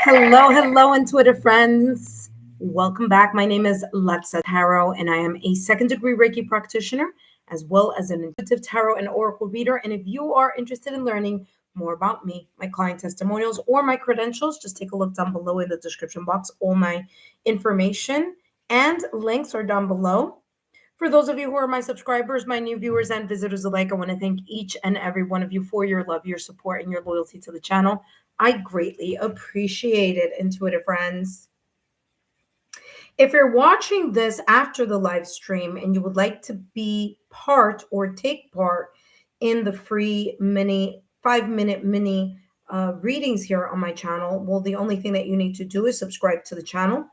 Hello, intuitive friends. Welcome back. My name is Lexa Tarot, and I am a second-degree Reiki practitioner, as well as an intuitive tarot and oracle reader. And if you are interested in learning more about me, my client testimonials, or my credentials, just take a look down below in the description box. All my information and links are down below. For those of you who are my subscribers, my new viewers and visitors alike, I want to thank each and every one of you for your love, your support, and your loyalty to the channel. I greatly appreciate it, intuitive friends. If you're watching this after the live stream and you would like to be part or take part in the free 5-minute mini readings here on my channel, well, the only thing that you need to do is subscribe to the channel,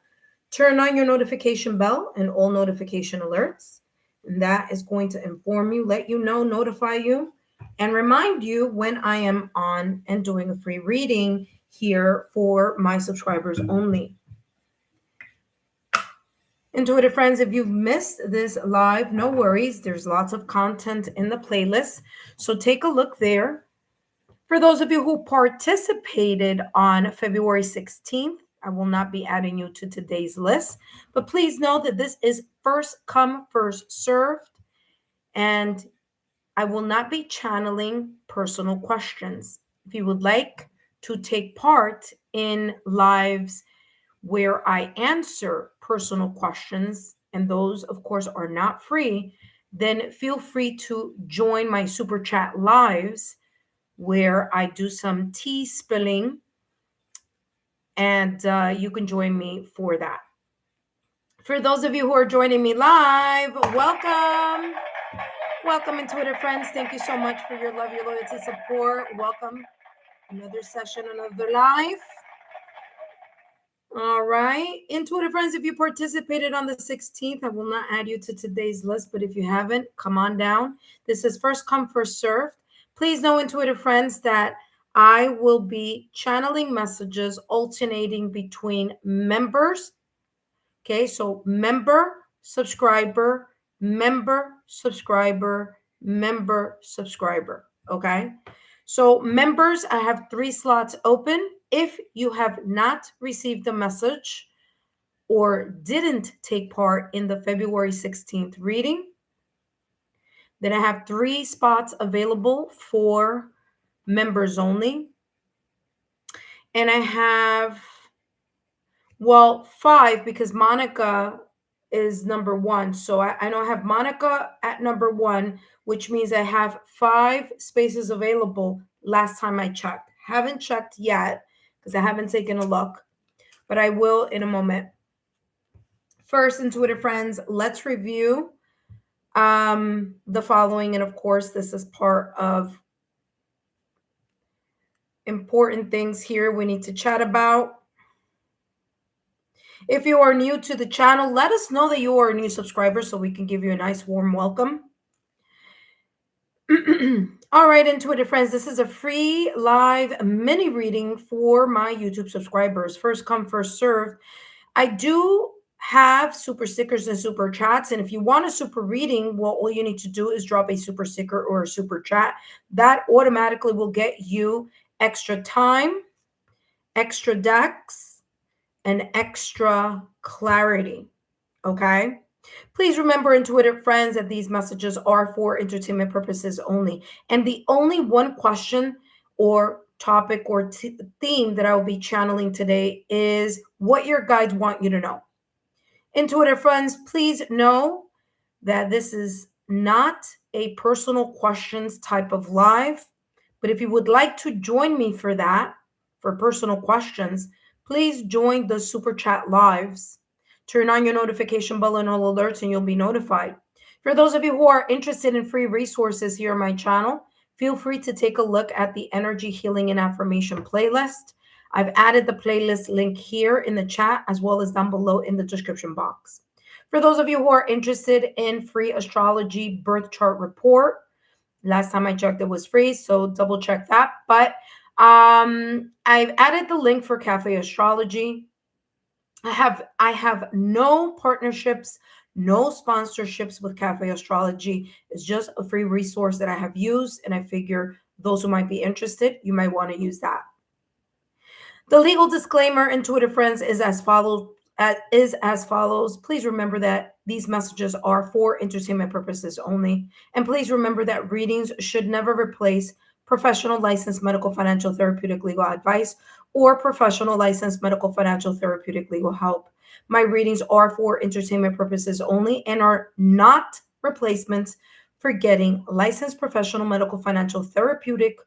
turn on your notification bell and all notification alerts. And that is going to inform you, let you know, notify you, and remind you when I am on and doing a free reading here for my subscribers only. Intuitive friends, if you've missed this live, no worries. There's lots of content in the playlist, so take a look there. For those of you who participated on February 16th, I will not be adding you to today's list, but please know that this is first come, first served, and I will not be channeling personal questions. If you would like to take part in lives where I answer personal questions, and those, of course, are not free, then feel free to join my Super Chat Lives, where I do some tea spilling, and you can join me for that. For those of you who are joining me live, welcome. Welcome, intuitive friends. Thank you so much for your love, your loyalty, support. Welcome. Another session, another live. All right. Intuitive friends, if you participated on the 16th, I will not add you to today's list, but if you haven't, come on down. This is first come, first served. Please know, intuitive friends, that I will be channeling messages alternating between members. Okay, so member, subscriber, member, subscriber, member, subscriber. Okay, so members, I have 3 slots open. If you have not received the message or didn't take part in the February 16th reading, then I have 3 spots available for members only. And I have, well, 5, because Monica is number 1. So I know I have Monica at number 1, which means I have 5 spaces available last time I checked. Haven't checked yet because I haven't taken a look, but I will in a moment. First, intuitive friends, let's review the following. And of course, this is part of important things here we need to chat about. If you are new to the channel, let us know that you are a new subscriber so we can give you a nice warm welcome. All right, intuitive friends, this is a free live mini reading for my YouTube subscribers. First come, first served. I do have super stickers and super chats, and if you want a super reading, well, all you need to do is drop a super sticker or a super chat. That automatically will get you extra time, extra decks, and extra clarity. Okay? Please remember, intuitive friends, that these messages are for entertainment purposes only. And the only one question or topic or theme that I will be channeling today is what your guides want you to know. Intuitive friends, please know that this is not a personal questions type of live. But if you would like to join me for that, for personal questions, please join the Super Chat Lives. Turn on your notification bell and all alerts and you'll be notified. For those of you who are interested in free resources here on my channel, feel free to take a look at the Energy, Healing, and Affirmation playlist. I've added the playlist link here in the chat as well as down below in the description box. For those of you who are interested in free astrology birth chart report, last time I checked it was free, so double check that. But I've added the link for Cafe Astrology. I have no partnerships, no sponsorships with Cafe Astrology. It's just a free resource that I have used, and I figure those who might be interested, you might want to use that. The legal disclaimer, intuitive friends, is as follows. Please remember that these messages are for entertainment purposes only. And please remember that readings should never replace professional licensed medical, financial, therapeutic, legal advice or professional licensed medical, financial, therapeutic, legal help. My readings are for entertainment purposes only and are not replacements for getting licensed professional medical, financial, therapeutic,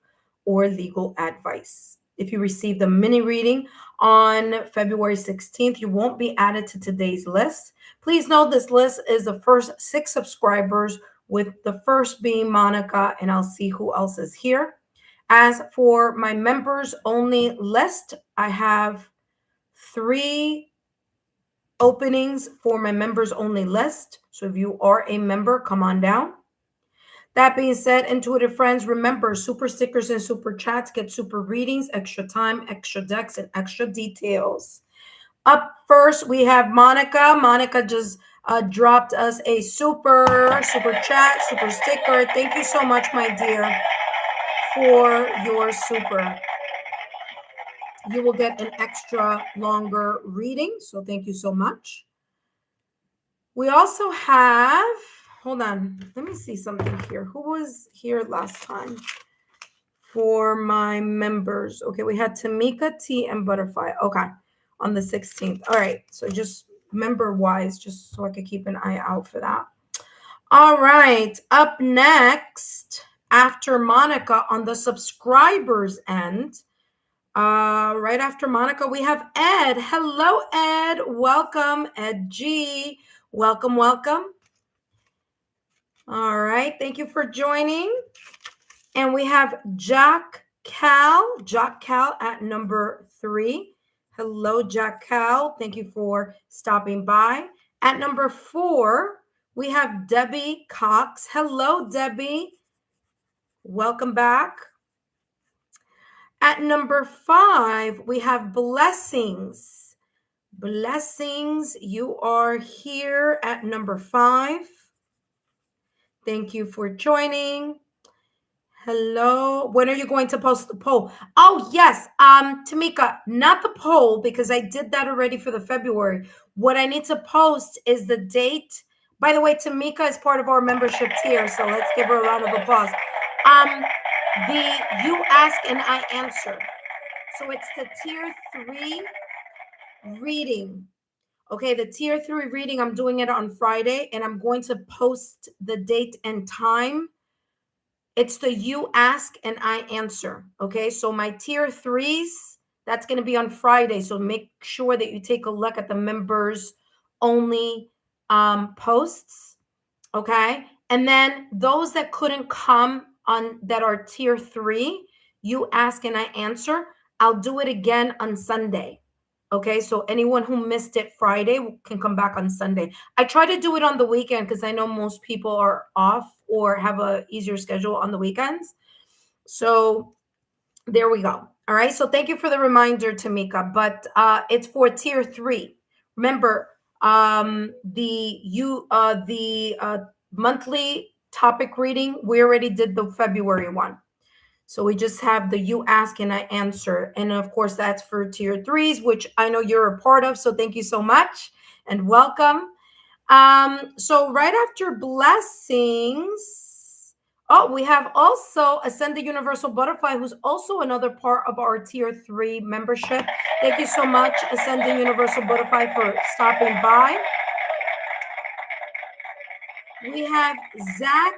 or legal advice. If you received a mini reading on February 16th, you won't be added to today's list. Please know this list is the first 6 subscribers, with the first being Monica, and I'll see who else is here. As for my members only list, I have 3 openings for my members only list. So if you are a member, come on down. That being said, intuitive friends, remember, super stickers and super chats get super readings, extra time, extra decks, and extra details. Up first, we have Monica. Monica just dropped us a super chat, super sticker. Thank you so much, my dear, for your super. You will get an extra longer reading, so thank you so much. We also have, hold on, let me see something here. Who was here last time for my members? Okay, we had Tamika, T, and Butterfly. Okay, on the 16th. All right, so just member-wise, just so I could keep an eye out for that. All right, up next, after Monica on the subscribers end, right after Monica, we have Ed. Hello, Ed. Welcome, Ed G. Welcome, welcome. All right. Thank you for joining. And we have Jack Cal at number 3. Hello, Jack Cal. Thank you for stopping by. At number 4, we have Debbie Cox. Hello, Debbie. Welcome back. At number 5, we have Blessings. Blessings, you are here at number 5. Thank you for joining. Hello. When are you going to post the poll? Oh, yes. Tamika, not the poll, because I did that already for the February. What I need to post is the date. By the way, Tamika is part of our membership tier, so let's give her a round of applause. The You Ask and I Answer. So it's the tier 3 reading. Okay, the tier 3 reading, I'm doing it on Friday, and I'm going to post the date and time. It's the You Ask and I Answer. Okay, so my tier 3s, that's going to be on Friday. So make sure that you take a look at the members only posts. Okay, and then those that couldn't come on, that are tier 3, You Ask and I Answer, I'll do it again on Sunday. Okay, so anyone who missed it Friday can come back on Sunday. I try to do it on the weekend because I know most people are off or have a easier schedule on the weekends. So there we go. All right, so thank you for the reminder, Tamika. But it's for tier 3. Remember, the monthly topic reading, we already did the February one. So we just have the You Ask and I Answer. And of course, that's for tier 3s, which I know you're a part of. So thank you so much and welcome. So right after Blessings, we have also Ascend the Universal Butterfly, who's also another part of our tier 3 membership. Thank you so much, Ascend the Universal Butterfly, for stopping by. We have Zach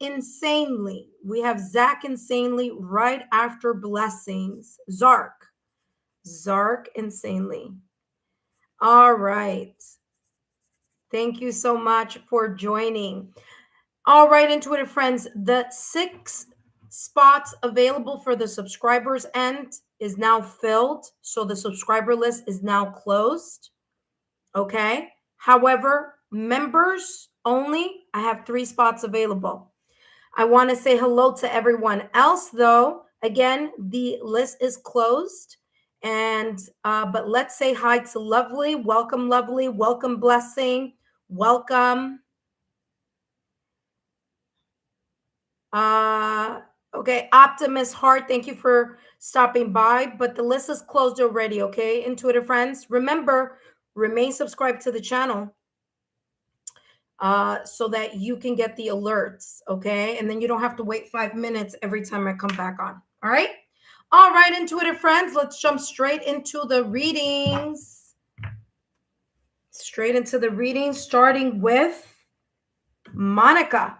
Insanely. We have Zach Insanely right after Blessings. Zark Insanely. All right. Thank you so much for joining. All right, intuitive friends, the 6 spots available for the subscribers end is now filled. So the subscriber list is now closed. Okay. However, members only, I have 3 spots available. I want to say hello to everyone else, though. Again, the list is closed. And but let's say hi to Lovely. Welcome, Lovely. Welcome, Blessing. Welcome. Okay, Optimist Heart, thank you for stopping by, but the list is closed already, okay, intuitive friends? Remember, remain subscribed to the channel so that you can get the alerts, okay? And then you don't have to wait 5 minutes every time I come back on, all right? All right, intuitive friends, let's jump straight into the readings. Straight into the readings, starting with Monica.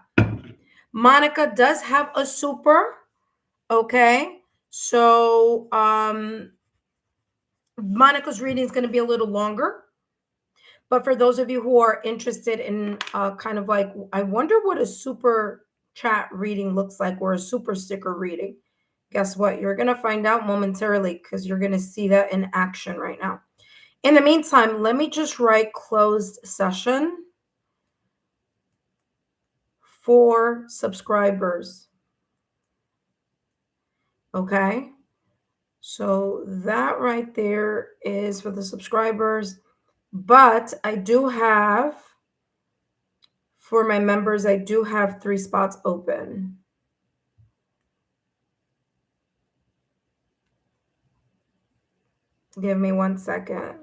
Monica does have a super, okay? So Monica's reading is going to be a little longer. But for those of you who are interested in kind of like, I wonder what a super chat reading looks like, or a super sticker reading. Guess what? You're going to find out momentarily, because you're going to see that in action right now. In the meantime, let me just write closed session for subscribers. Okay. So that right there is for the subscribers. But I do have, for my members, I do have 3 spots open. Give me 1 second.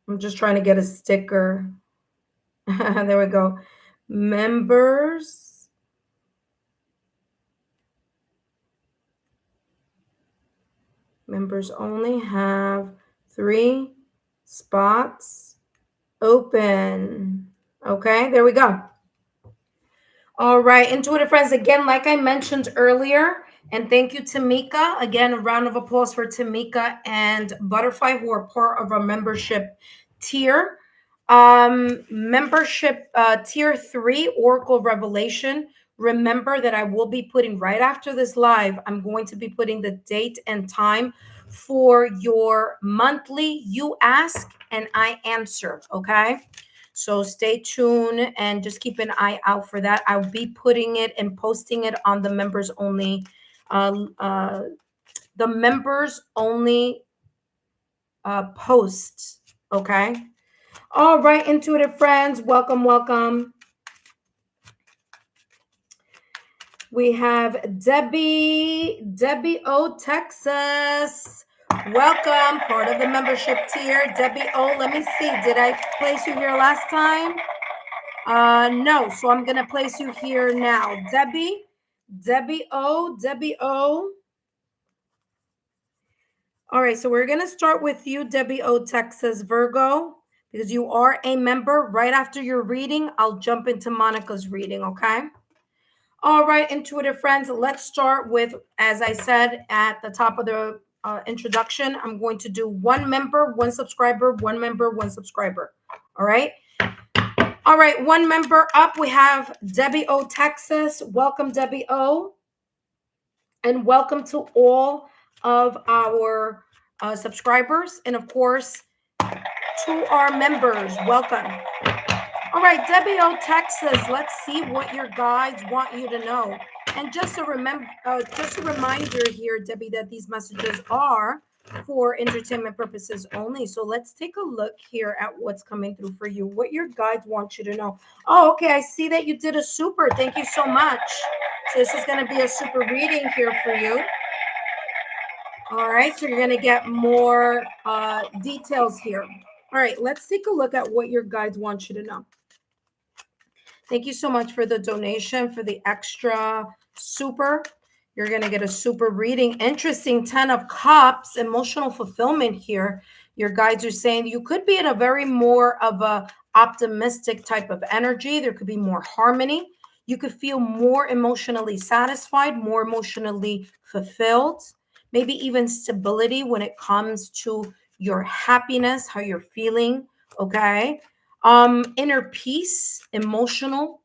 I'm just trying to get a sticker. There we go. Members. Members only have 3 spots open. Okay, there we go. All right, intuitive friends, again, like I mentioned earlier, and thank you, Tamika. Again, a round of applause for Tamika and Butterfly, who are part of our membership tier. Membership tier 3, Oracle Revelation. Remember that I will be putting, right after this live, I'm going to be putting the date and time for your monthly You Ask and I Answer, okay? So stay tuned and just keep an eye out for that. I'll be putting it and posting it on the members only, the members only posts. Okay. All right, intuitive friends, welcome, welcome. We have Debbie O, Texas. Welcome, part of the membership tier. Debbie O, let me see. Did I place you here last time? No, so I'm gonna place you here now. Debbie O. All right, so we're gonna start with you, Debbie O, Texas, Virgo, because you are a member. Right after your reading, I'll jump into Monica's reading, okay? All right, intuitive friends, let's start with, as I said at the top of the introduction, I'm going to do 1 member, 1 subscriber, 1 member, 1 subscriber. All right. All right, 1 member up. We have Debbie O, Texas. Welcome, Debbie O. And welcome to all of our subscribers. And of course, to our members, welcome. All right, Debbie O, Texas. Let's see what your guides want you to know. And just a reminder here, Debbie, that these messages are for entertainment purposes only. So let's take a look here at what's coming through for you, what your guides want you to know. Oh, okay. I see that you did a super. Thank you so much. So this is going to be a super reading here for you. All right. So you're going to get more details here. All right. Let's take a look at what your guides want you to know. Thank you so much for the donation, for the extra super. You're going to get a super reading. Interesting. 10 of Cups, emotional fulfillment here. Your guides are saying you could be in a very more of a optimistic type of energy. There could be more harmony. You could feel more emotionally satisfied, more emotionally fulfilled, maybe even stability when it comes to your happiness, how you're feeling. Okay. Inner peace, emotional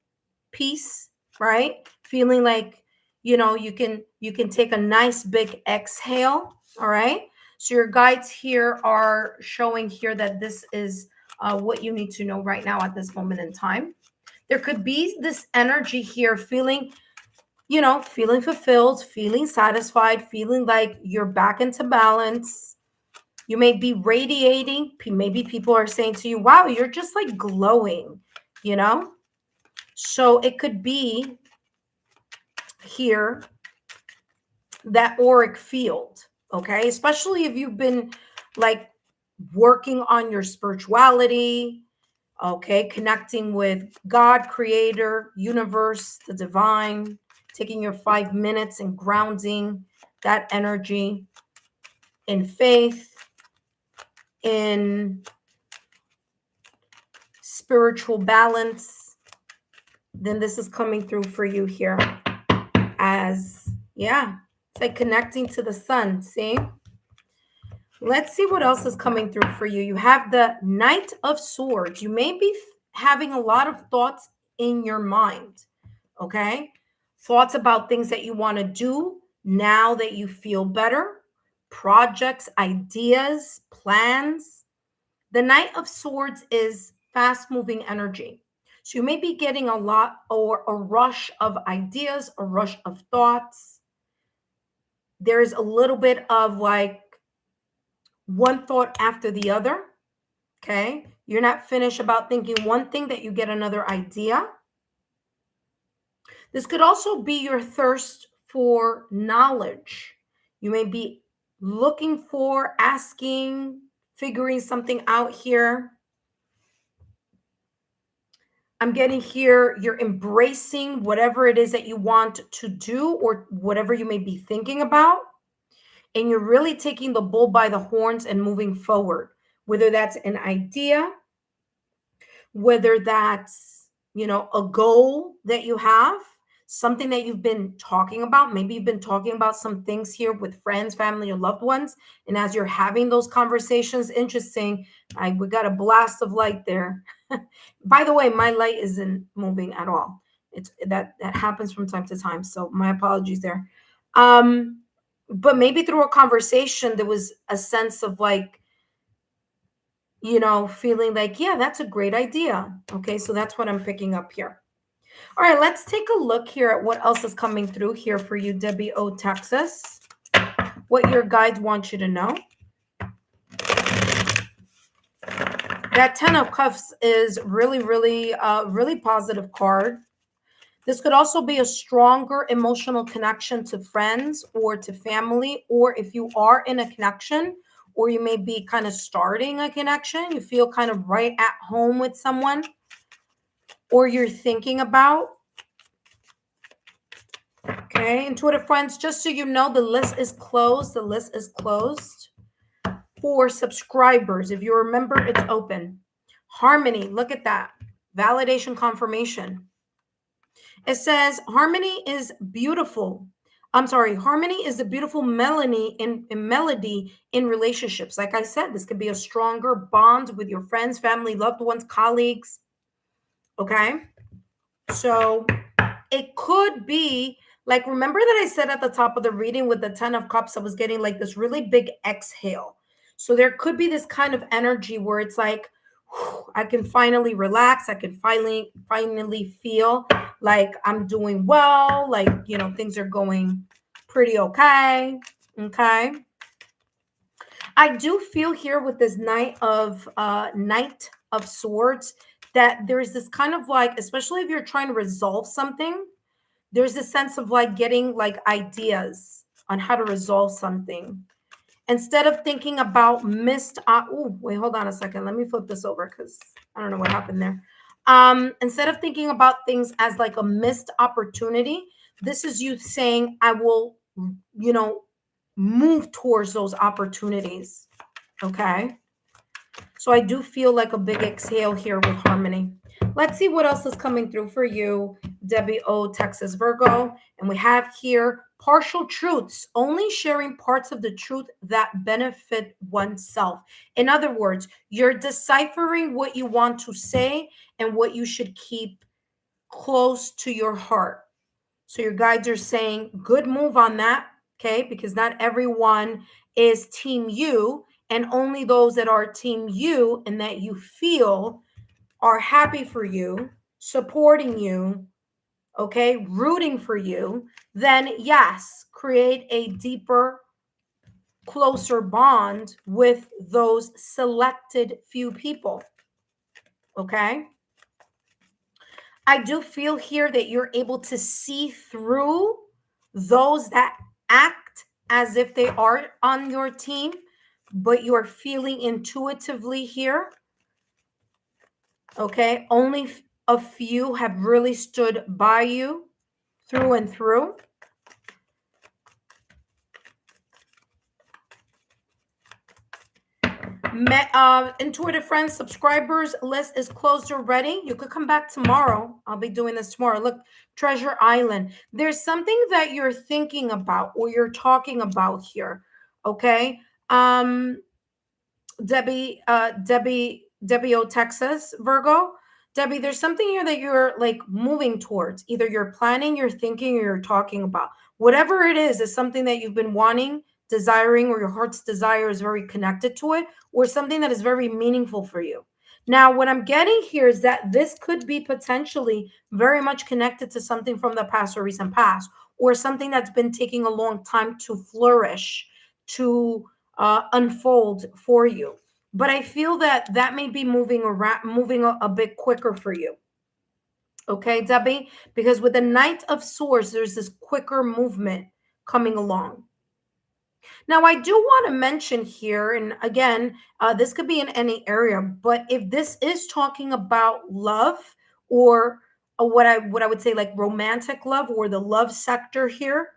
peace, right? Feeling like, you know, you can take a nice big exhale. All right. So your guides here are showing here that this is what you need to know right now at this moment in time. There could be this energy here, feeling, you know, feeling fulfilled, feeling satisfied, feeling like you're back into balance. You may be radiating. Maybe people are saying to you, wow, you're just like glowing, you know? So it could be here that auric field, okay? Especially if you've been like working on your spirituality, okay? Connecting with God, creator, universe, the divine, taking your 5 minutes and grounding that energy in faith, in spiritual balance, then this is coming through for you here as, yeah, it's like connecting to the sun, see? Let's see what else is coming through for you. You have the Knight of Swords. You may be having a lot of thoughts in your mind, okay? Thoughts about things that you want to do now that you feel better, projects, ideas, plans. The Knight of Swords is fast moving energy. So you may be getting a lot or a rush of ideas, a rush of thoughts. There's a little bit of like one thought after the other. Okay. You're not finished about thinking one thing that you get another idea. This could also be your thirst for knowledge. You may be looking for, asking, figuring something out here. I'm getting here, you're embracing whatever it is that you want to do or whatever you may be thinking about. And you're really taking the bull by the horns and moving forward, whether that's an idea, whether that's, you know, a goal that you have, something that you've been talking about. Maybe you've been talking about some things here with friends, family, or loved ones. And as you're having those conversations, interesting, we got a blast of light there. By the way, my light isn't moving at all. It's that happens from time to time. So my apologies there. But maybe through a conversation, there was a sense of like, you know, feeling like, yeah, that's a great idea. Okay, so that's what I'm picking up here. All right, let's take a look here at what else is coming through here for you, Debbie O, Texas. What your guides want you to know. That 10 of Cups is really, really positive card. This could also be a stronger emotional connection to friends or to family, or if you are in a connection, or you may be kind of starting a connection, you feel kind of right at home with someone, or you're thinking about. Okay, intuitive friends, just so you know, the list is closed. The list is closed for subscribers. If you remember, it's open. Harmony, look at that. Validation confirmation. It says harmony is beautiful. I'm sorry, harmony is a beautiful melody in relationships. Like I said, this could be a stronger bond with your friends, family, loved ones, colleagues. Okay. So it could be like, remember that I said at the top of the reading with the 10 of Cups, I was getting like this really big exhale. So there could be this kind of energy where it's like, I can finally relax. I can finally feel like I'm doing well. Like, you know, things are going pretty okay. Okay. I do feel here with this Knight of Swords that there's this kind of like, especially if you're trying to resolve something, there's a sense of like getting like ideas on how to resolve something. Instead of thinking about missed, oh, wait, hold on a second. Let me flip this over because I don't know what happened there. Instead of thinking about things as like a missed opportunity, this is you saying, I will, you know, move towards those opportunities. Okay. So I do feel like a big exhale here with harmony. Let's see what else is coming through for you, Debbie O, Texas Virgo. And we have here partial truths, only sharing parts of the truth that benefit oneself. In other words, you're deciphering what you want to say and what you should keep close to your heart. So your guides are saying, good move on that, okay? Because not everyone is team you, and only those that are team you and that you feel are happy for you, supporting you, okay, rooting for you, then yes, create a deeper closer bond with those selected few people. Okay. I do feel here that you're able to see through those that act as if they are on your team, but you're feeling intuitively here. Okay. Only a few have really stood by you through and through. Intuitive friends, subscribers list is closed already. You could come back tomorrow. I'll be doing this tomorrow. Look, Treasure Island. There's something that you're thinking about or you're talking about here. Okay. Debbie, O, Texas, Virgo. Debbie, there's something here that you're like moving towards. Either you're planning, you're thinking, or you're talking about. Whatever it is something that you've been wanting, desiring, or your heart's desire is very connected to it, or something that is very meaningful for you. Now, what I'm getting here is that this could be potentially very much connected to something from the past or recent past, or something that's been taking a long time to flourish, to unfold for you. But I feel that that may be moving around, moving a bit quicker for you. Okay, Debbie? Because with the Knight of Swords, there's this quicker movement coming along. Now, I do want to mention here, and again, this could be in any area, but if this is talking about love or what I would say like romantic love or the love sector here,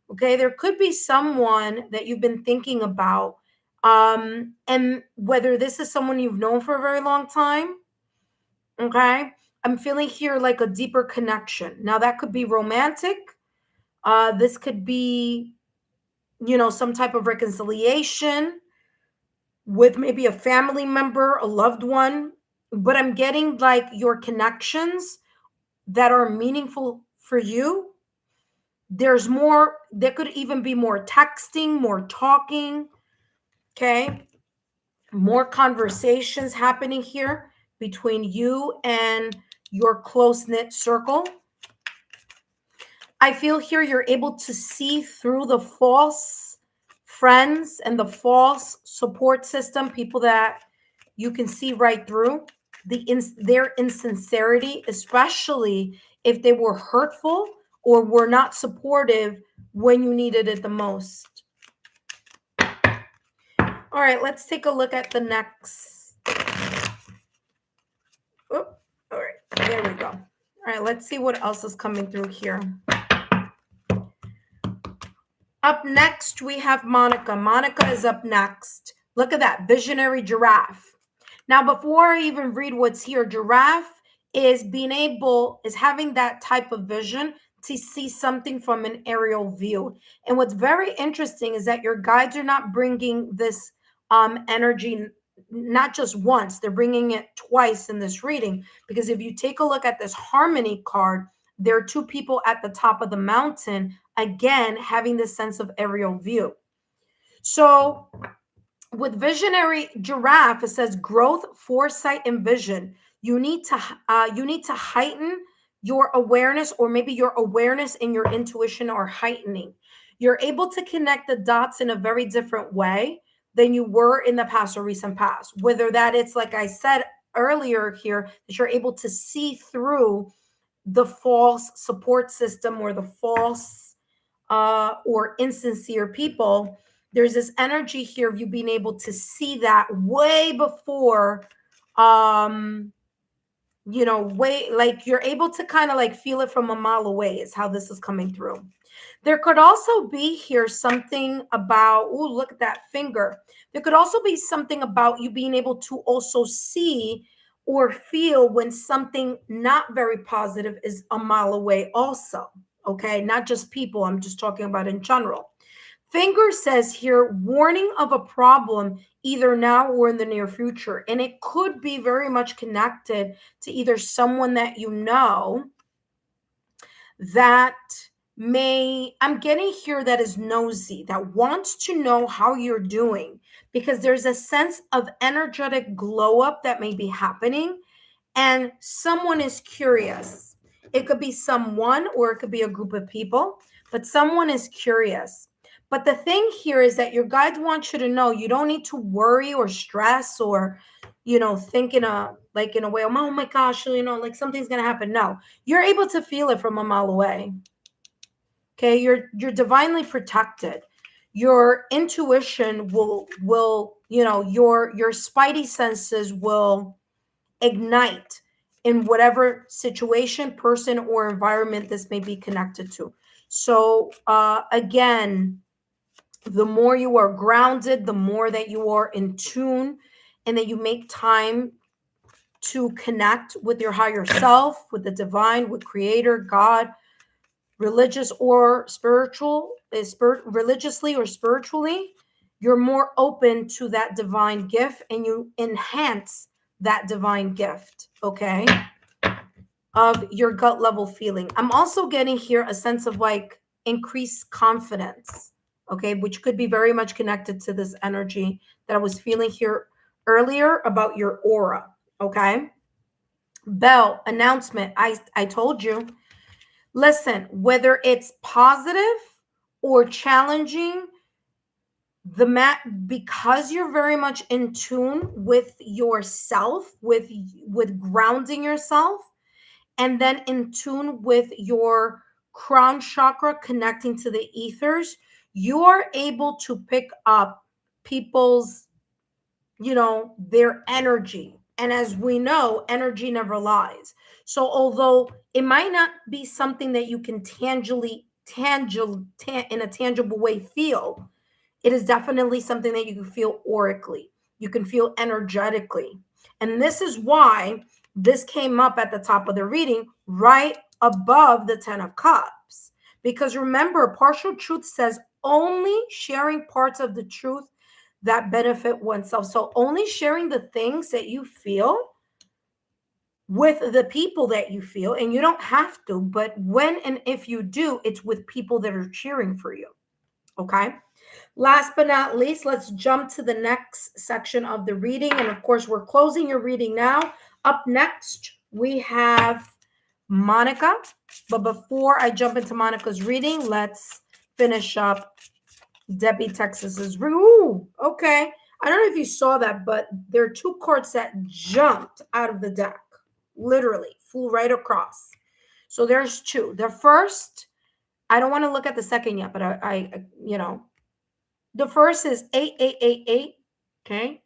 okay, there could be someone that you've been thinking about, and whether this is someone you've known for a very long time, okay, I'm feeling here like a deeper connection. Now, that could be romantic. This could be, some type of reconciliation with maybe a family member, a loved one. But I'm getting like your connections that are meaningful for you. There's more, there could even be more texting, more talking, okay? More conversations happening here between you and your close-knit circle. I feel here you're able to see through the false friends and the false support system, people that you can see right through their insincerity, especially if they were hurtful or were not supportive when you needed it the most. All right, let's take a look at the next. Oh, all right, there we go. All right, let's see what else is coming through here. Up next, we have Monica. Monica is up next. Look at that, visionary giraffe. Now, before I even read what's here, giraffe is having that type of vision to see something from an aerial view. And what's very interesting is that your guides are not bringing this energy not just once, they're bringing it twice in this reading. Because if you take a look at this harmony card, there are two people at the top of the mountain, again, having this sense of aerial view. So with visionary giraffe, it says growth, foresight, and vision. You need to heighten your awareness, or maybe your awareness and your intuition are heightening. You're able to connect the dots in a very different way than you were in the past or recent past. Whether that it's like I said earlier here, that you're able to see through the false support system or the false or insincere people. There's this energy here of you being able to see that way before, way, like you're able to kind of like feel it from a mile away is how this is coming through. There could also be here something about, oh, look at that finger. There could also be something about you being able to also see or feel when something not very positive is a mile away also. Okay, not just people, I'm just talking about in general. Finger says here, warning of a problem either now or in the near future. And it could be very much connected to either someone that you know that I'm getting here that is nosy, that wants to know how you're doing, because there's a sense of energetic glow up that may be happening and someone is curious. It could be someone or it could be a group of people, but someone is curious. But the thing here is that your guides want you to know you don't need to worry or stress or, think in a way, oh my gosh, like something's gonna happen. No, you're able to feel it from a mile away. Okay, you're divinely protected. Your intuition will your spidey senses will ignite in whatever situation, person, or environment this may be connected to. So again, the more you are grounded, the more that you are in tune, and that you make time to connect with your higher self, with the divine, with creator, God, religious or spiritual, religiously or spiritually, you're more open to that divine gift and you enhance that divine gift, okay, of your gut level feeling. I'm also getting here a sense of like increased confidence, okay, which could be very much connected to this energy that I was feeling here earlier about your aura, okay? Bell announcement. I told you. Listen, whether it's positive or challenging, because you're very much in tune with yourself, with grounding yourself, and then in tune with your crown chakra connecting to the ethers, you are able to pick up people's, their energy. And as we know, energy never lies. So although it might not be something that you can in a tangible way feel, it is definitely something that you can feel aurically. You can feel energetically. And this is why this came up at the top of the reading, right above the 10 of Cups. Because remember, partial truth says only sharing parts of the truth that benefit oneself. So only sharing the things that you feel with the people that you feel, and you don't have to, but when and if you do, it's with people that are cheering for you. Okay. Last but not least, let's jump to the next section of the reading. And of course, we're closing your reading now. Up next, we have Monica. But before I jump into Monica's reading, let's finish up Debbie Texas's. Ooh, okay. I don't know if you saw that, but there are two cards that jumped out of the deck. Literally flew right across. So there's two. The first, I don't want to look at the second yet, but I the first is 8888. Okay.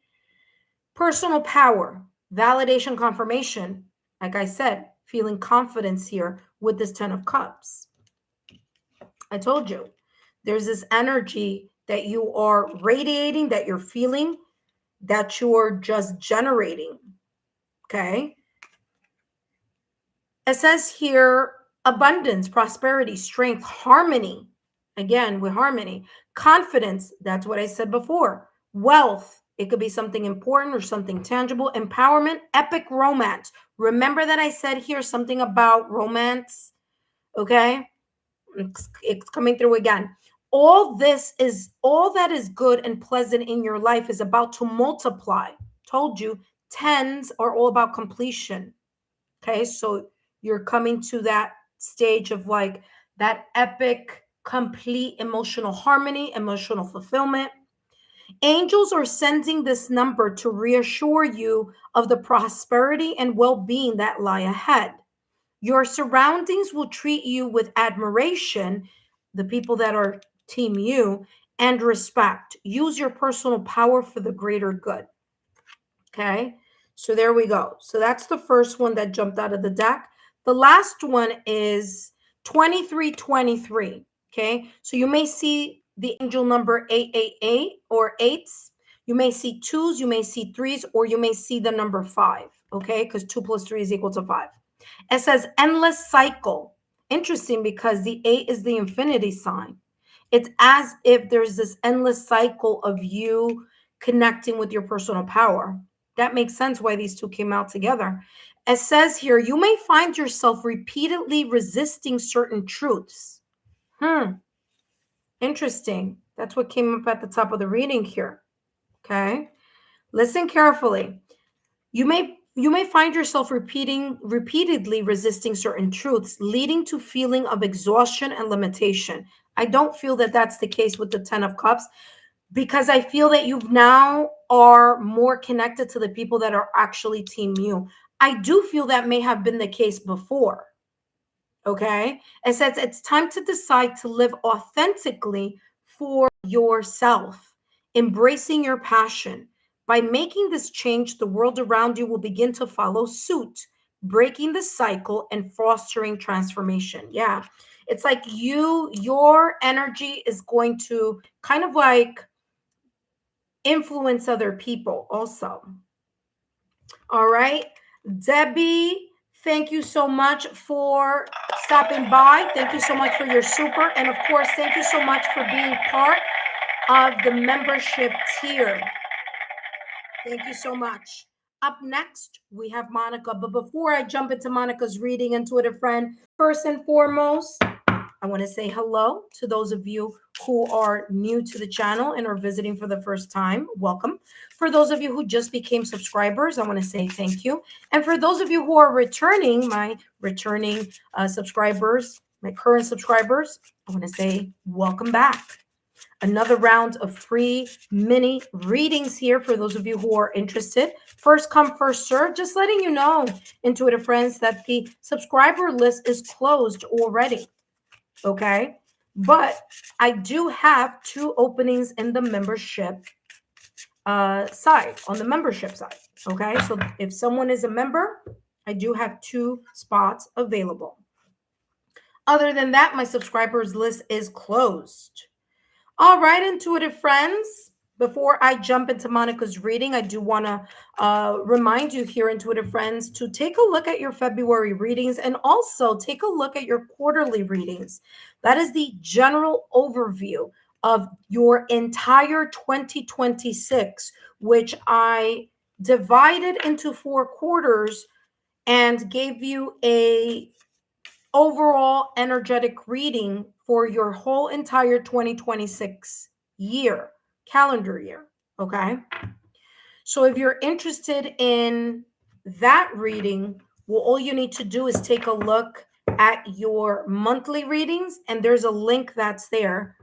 Personal power, validation, confirmation. Like I said, feeling confidence here with this 10 of Cups. I told you, there's this energy that you are radiating, that you're feeling, that you're just generating. Okay. It says here abundance, prosperity, strength, harmony. Again, with harmony, confidence. That's what I said before. Wealth. It could be something important or something tangible. Empowerment, epic romance. Remember that I said here something about romance. Okay. It's coming through again. All that is good and pleasant in your life is about to multiply. Told you, tens are all about completion. Okay, so you're coming to that stage of like that epic, complete emotional harmony, emotional fulfillment. Angels are sending this number to reassure you of the prosperity and well-being that lie ahead. Your surroundings will treat you with admiration, the people that are team you, and respect. Use your personal power for the greater good. Okay, so there we go. So that's the first one that jumped out of the deck. The last one is 2323. Okay, so you may see the angel number 888 or eights. You may see twos, you may see threes, or you may see the number 5. Okay, because 2 plus 3 is equal to 5. It says endless cycle. Interesting, because the 8 is the infinity sign. It's as if there's this endless cycle of you connecting with your personal power. That makes sense why these two came out together. It says here, you may find yourself repeatedly resisting certain truths. Interesting. That's what came up at the top of the reading here. Okay. Listen carefully. You may find yourself repeatedly resisting certain truths, leading to feeling of exhaustion and limitation. I don't feel that that's the case with the 10 of Cups, because I feel that you now are more connected to the people that are actually team you. I do feel that may have been the case before. Okay. It says it's time to decide to live authentically for yourself, embracing your passion. By making this change, the world around you will begin to follow suit, breaking the cycle and fostering transformation. Yeah. It's like your energy is going to kind of like influence other people also. All right. Debbie, thank you so much for stopping by. Thank you so much for your super. And of course, thank you so much for being part of the membership tier. Thank you so much. Up next, we have Monica. But before I jump into Monica's reading, intuitive friend, first and foremost, I want to say hello to those of you who are new to the channel and are visiting for the first time. Welcome. For those of you who just became subscribers, I want to say thank you. And for those of you who are returning, my returning subscribers, my current subscribers, I want to say welcome back. Another round of free mini readings here for those of you who are interested. First come, first serve. Just letting you know, intuitive friends, that the subscriber list is closed already. Okay, but I do have 2 openings in the membership side, on the membership side. Okay, so if someone is a member, I do have 2 spots available. Other than that, my subscribers list is closed. All right, intuitive friends, before I jump into Monica's reading, I do want to remind you here, intuitive friends, to take a look at your February readings and also take a look at your quarterly readings. That is the general overview of your entire 2026, which I divided into 4 quarters and gave you a overall energetic reading for your whole entire 2026 year, calendar year. Okay. So if you're interested in that reading, well, all you need to do is take a look at your monthly readings, and there's a link that's there.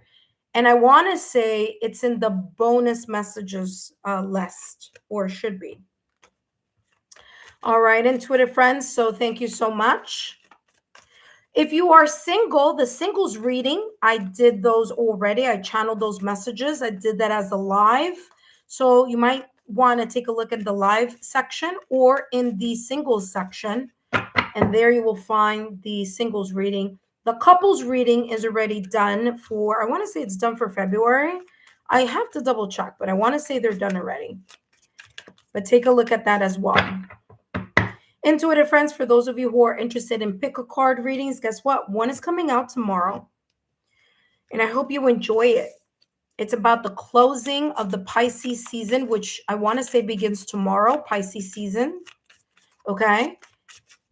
And I want to say it's in the bonus messages list, or should be. All right, intuitive friends. So thank you so much. If you are single, the singles reading, I did those already. I channeled those messages. I did that as a live. So you might want to take a look at the live section or in the singles section. And there you will find the singles reading. The couples reading is already done for, I want to say it's done for February. I have to double check, but I want to say they're done already. But take a look at that as well. Intuitive friends, for those of you who are interested in pick a card readings, guess what? One is coming out tomorrow, and I hope you enjoy it. It's about the closing of the Pisces season, which I want to say begins tomorrow, Pisces season. Okay?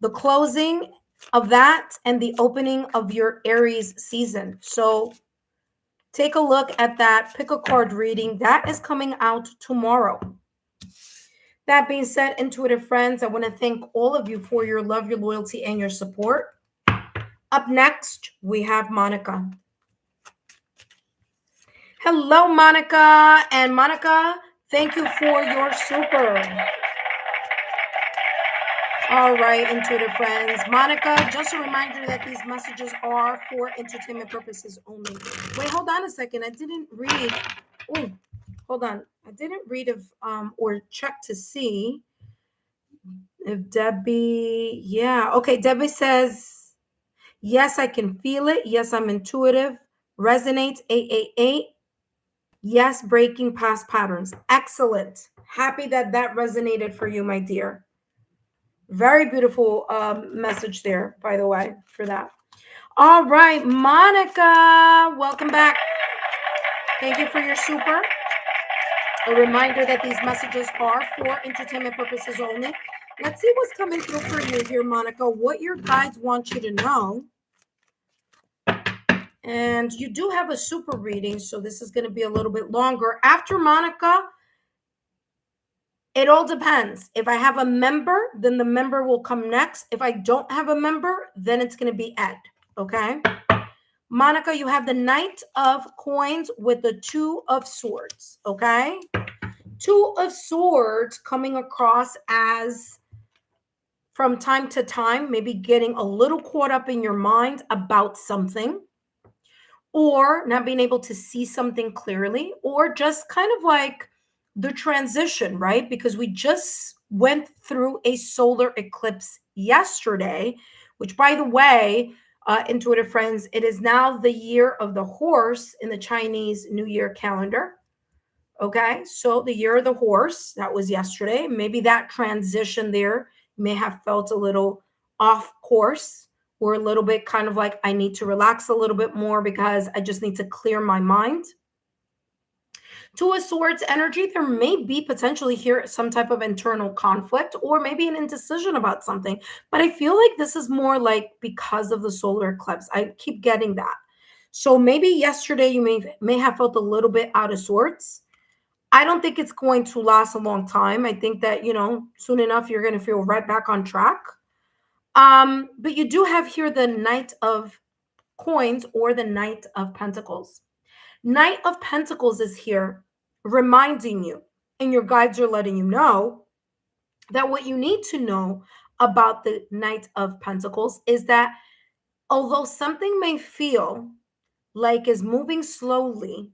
The closing of that and the opening of your Aries season. So take a look at that pick a card reading. That is coming out tomorrow. That being said, intuitive friends, I want to thank all of you for your love, your loyalty, and your support. Up next, we have Monica. Hello, Monica. And Monica, thank you for your super. All right, intuitive friends. Monica, just a reminder that these messages are for entertainment purposes only. Wait, hold on a second. I didn't read. Oh, hold on. I didn't read if or check to see if Debbie. Yeah. Okay. Debbie says, yes, I can feel it. Yes, I'm intuitive. Resonates 888. Yes, breaking past patterns. Excellent. Happy that that resonated for you, my dear. Very beautiful message there, by the way, for that. All right, Monica, welcome back. Thank you for your super. A reminder that these messages are for entertainment purposes only. Let's see what's coming through for you here, Monica, what your guides want you to know. And you do have a super reading, so this is going to be a little bit longer. After Monica, it all depends. If I have a member, then the member will come next. If I don't have a member, then it's going to be Ed. Okay. Monica, you have the Knight of Coins with the Two of Swords, okay? Two of Swords coming across as, from time to time, maybe getting a little caught up in your mind about something, or not being able to see something clearly, or just kind of like the transition, right? Because we just went through a solar eclipse yesterday, which, by the way, intuitive friends, it is now the year of the horse in the Chinese New Year calendar. Okay, so the year of the horse, that was yesterday. Maybe that transition there, you may have felt a little off course, or a little bit kind of like, I need to relax a little bit more because I just need to clear my mind. Two of Swords energy, there may be potentially here some type of internal conflict, or maybe an indecision about something. But I feel like this is more like because of the solar eclipse. I keep getting that. So maybe yesterday you may have felt a little bit out of sorts. I don't think it's going to last a long time. I think that, soon enough, you're going to feel right back on track. But you do have here the Knight of Coins or the Knight of Pentacles. Knight of Pentacles is here reminding you, and your guides are letting you know that what you need to know about the Knight of Pentacles is that although something may feel like is moving slowly,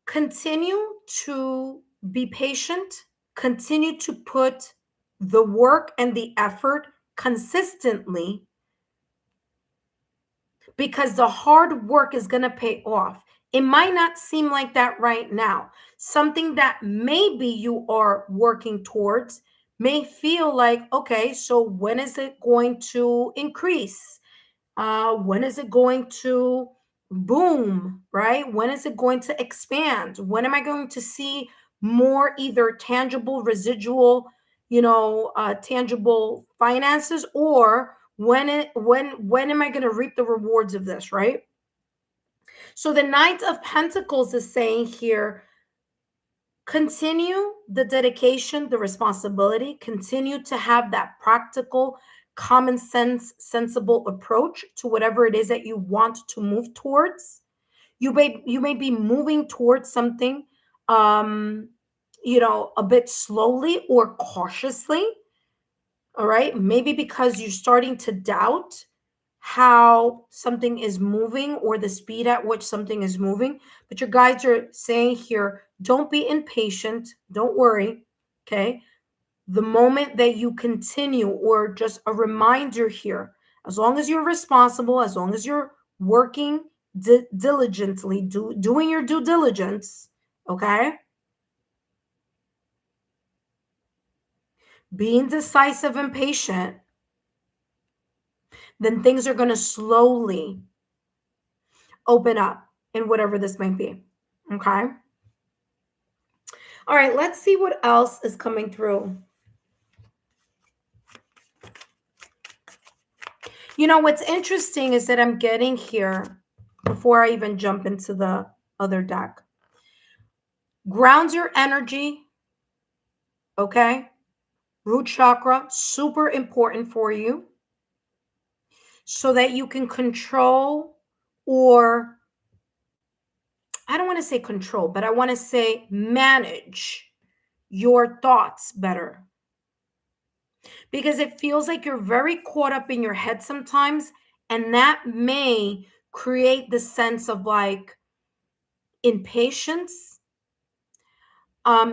continue to be patient, continue to put the work and the effort consistently, because the hard work is going to pay off. It might not seem like that right now. Something that maybe you are working towards may feel like, okay, so when is it going to increase? When is it going to boom, right? When is it going to expand? When am I going to see more either tangible, residual, tangible finances, or when am I going to reap the rewards of this, right? So the Knight of Pentacles is saying here, continue the dedication, the responsibility, continue to have that practical, common sense, sensible approach to whatever it is that you want to move towards. You may be moving towards something a bit slowly or cautiously. All right, maybe because you're starting to doubt how something is moving or the speed at which something is moving. But your guides are saying here, don't be impatient, don't worry. Okay, the moment that you continue, or just a reminder here, as long as you're responsible, as long as you're working diligently, doing your due diligence, okay, being decisive and patient, then things are going to slowly open up in whatever this might be. Okay. All right, let's see what else is coming through. What's interesting is that I'm getting here, before I even jump into the other deck, grounds your energy. Okay. Root chakra, super important for you, so that you can control, or I don't want to say control, but I want to say manage your thoughts better. Because it feels like you're very caught up in your head sometimes, and that may create the sense of like impatience,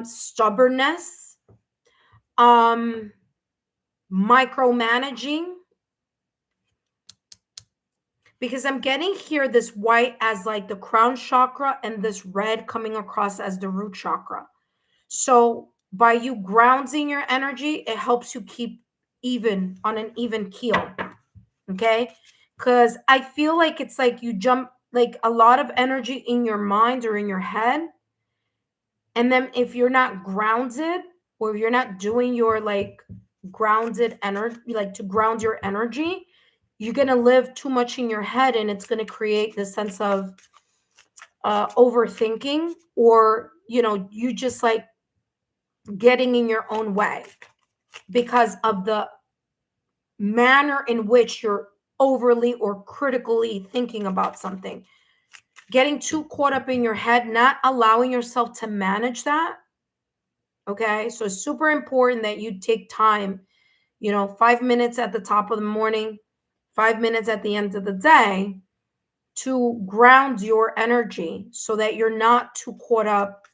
stubbornness, micromanaging. Because I'm getting here this white as like the crown chakra, and this red coming across as the root chakra. So by you grounding your energy, it helps you keep even on an even keel. Okay. Because I feel like it's like you jump like a lot of energy in your mind or in your head. And then if you're not grounded, or if you're not doing your like grounded energy, like to ground your energy, you're going to live too much in your head, and it's going to create this sense of overthinking, or, you just like getting in your own way because of the manner in which you're overly or critically thinking about something. Getting too caught up in your head, not allowing yourself to manage that. Okay. So it's super important that you take time, 5 minutes at the top of the morning, 5 minutes at the end of the day, to ground your energy so that you're not too caught up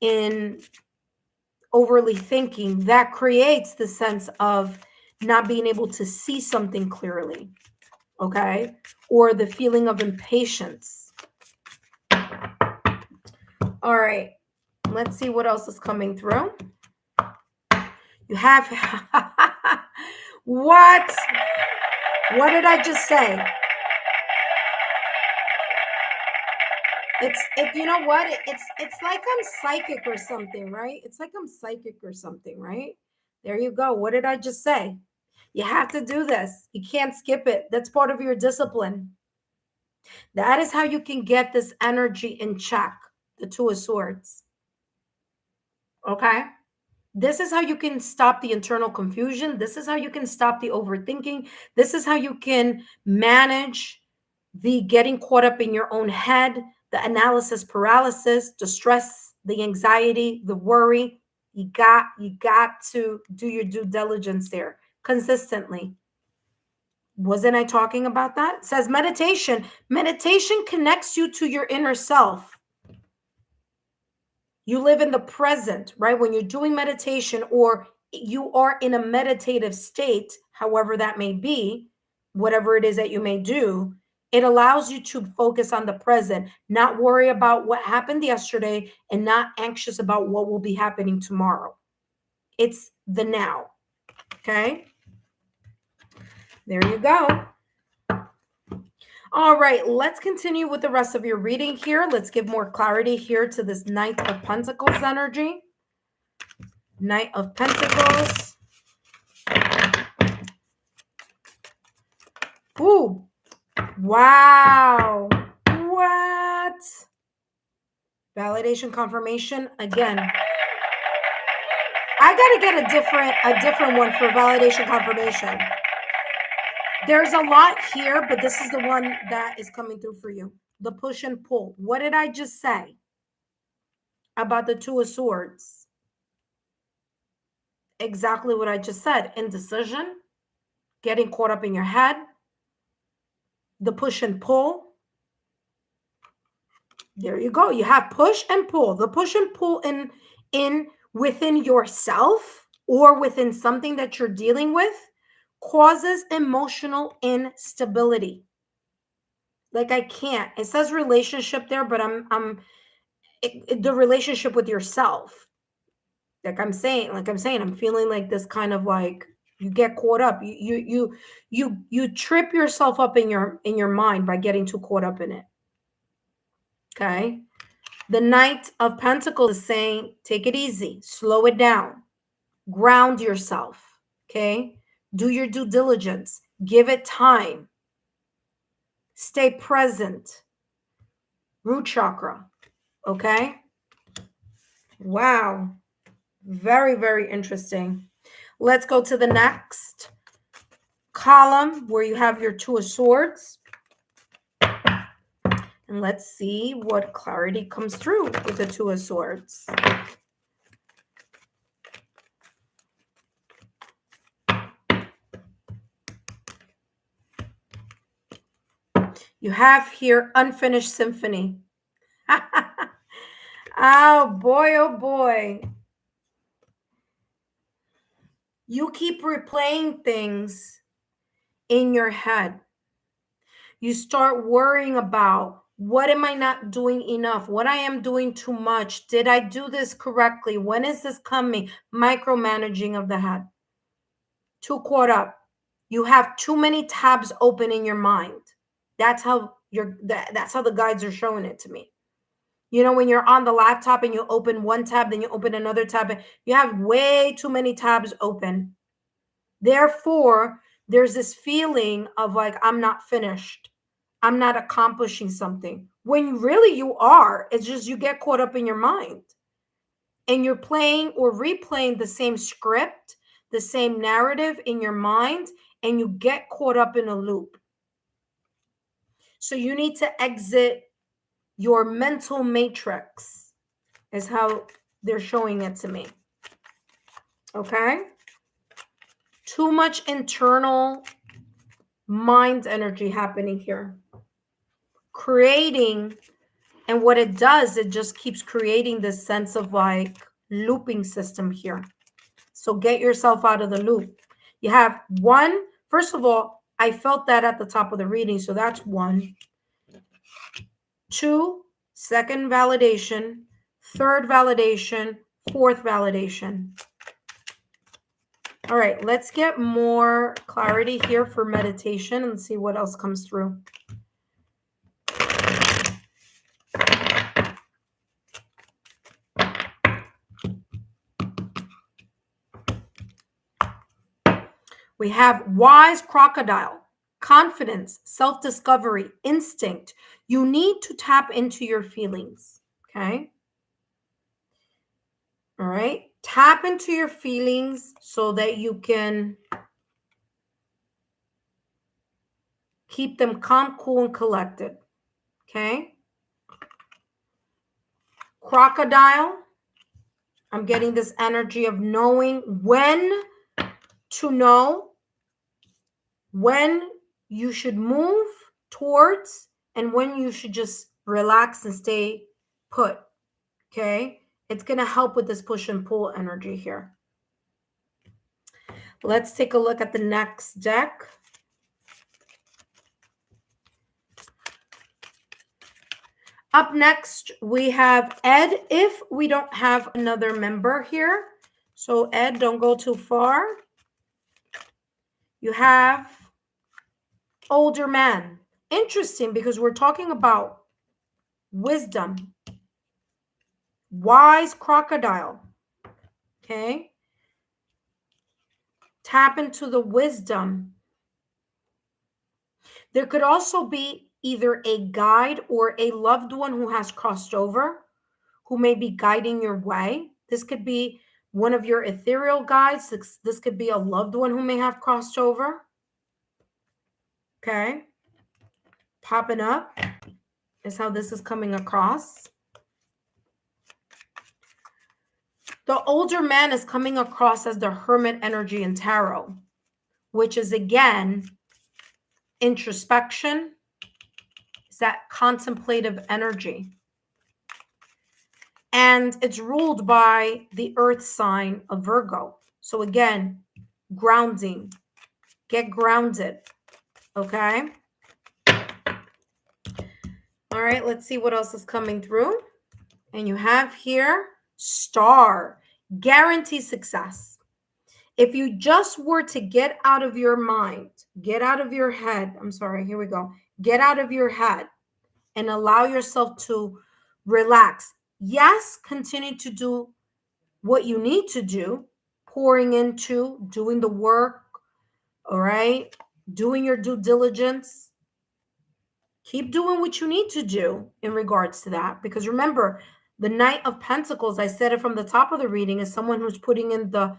in overly thinking. That creates the sense of not being able to see something clearly, okay? Or the feeling of impatience. All right, let's see what else is coming through. You have what did I just say? You know what? It's like I'm psychic or something, right? It's like I'm psychic or something, right? There you go. What did I just say? You have to do this. You can't skip it. That's part of your discipline. That is how you can get this energy in check, the Two of Swords. Okay? This is how you can stop the internal confusion. This is how you can stop the overthinking. This is how you can manage the getting caught up in your own head, the analysis paralysis, the stress, the anxiety, the worry. You got to do your due diligence there consistently. Wasn't I talking about that? It says meditation. Meditation connects you to your inner self. You live in the present, right? When you're doing meditation or you are in a meditative state, however that may be, whatever it is that you may do, it allows you to focus on the present, not worry about what happened yesterday and not anxious about what will be happening tomorrow. It's the now. Okay? There you go. All right, let's continue with the rest of your reading here. Let's give more clarity here to this Knight of Pentacles energy. Knight of Pentacles. Ooh. Wow. What? Validation confirmation again. I got to get a different one for validation confirmation. There's a lot here, but this is the one that is coming through for you. The push and pull. What did I just say about the Two of Swords? Exactly what I just said. Indecision, getting caught up in your head, the push and pull. There you go. You have push and pull. The push and pull in within yourself or within something that you're dealing with causes emotional instability. Like I can't. It says relationship there, but the relationship with yourself. I'm feeling like this kind of like you get caught up. You trip yourself up in your mind by getting too caught up in it. Okay? The Knight of Pentacles is saying, take it easy, slow it down, ground yourself. Okay? Do your due diligence, give it time, stay present. Root chakra. Okay? Wow. Very, very interesting. Let's go to the next column where you have your Two of Swords. And let's see what clarity comes through with the Two of Swords. You have here unfinished symphony. Oh boy. You keep replaying things in your head. You start worrying about, what am I not doing enough? What I am doing too much? Did I do this correctly? When is this coming? Micromanaging of the head. Too caught up. You have too many tabs open in your mind. That's how the guides are showing it to me. When you're on the laptop and you open one tab, then you open another tab, and you have way too many tabs open. Therefore, there's this feeling of like, I'm not finished. I'm not accomplishing something. When really you are. It's just you get caught up in your mind. And you're playing or replaying the same script, the same narrative in your mind and you get caught up in a loop. So you need to exit your mental matrix, is how they're showing it to me. Okay? Too much internal mind energy happening here. Creating, and what it does, it just keeps creating this sense of like looping system here. So get yourself out of the loop. You have one, first of all, I felt that at the top of the reading, so that's 1. 2, second validation, third validation, fourth validation. All right, let's get more clarity here for meditation and see what else comes through. We have wise crocodile, confidence, self-discovery, instinct. You need to tap into your feelings, okay? All right, tap into your feelings so that you can keep them calm, cool, and collected, okay? Crocodile, I'm getting this energy of knowing when to know when you should move towards and when you should just relax and stay put, okay? It's going to help with this push and pull energy here. Let's take a look at the next deck. Up next, we have Ed, if we don't have another member here. So Ed, don't go too far. You have older man. Interesting, because we're talking about wisdom. Wise crocodile. Okay. Tap into the wisdom. There could also be either a guide or a loved one who has crossed over, who may be guiding your way. This could be one of your ethereal guides. This could be a loved one who may have crossed over. Okay. Popping up is how this is coming across. The older man is coming across as the hermit energy in tarot, which is, again, introspection. It's that contemplative energy. And it's ruled by the earth sign of Virgo. So again, grounding. Get grounded. Okay? All right, let's see what else is coming through. And you have here Star. Guarantee success. If you just were to get out of your mind, get out of your head. I'm sorry, here we go. Get out of your head and allow yourself to relax. Yes, continue to do what you need to do, pouring into doing the work, all right? Doing your due diligence. Keep doing what you need to do in regards to that. Because remember, the Knight of Pentacles, I said it from the top of the reading, is someone who's putting in the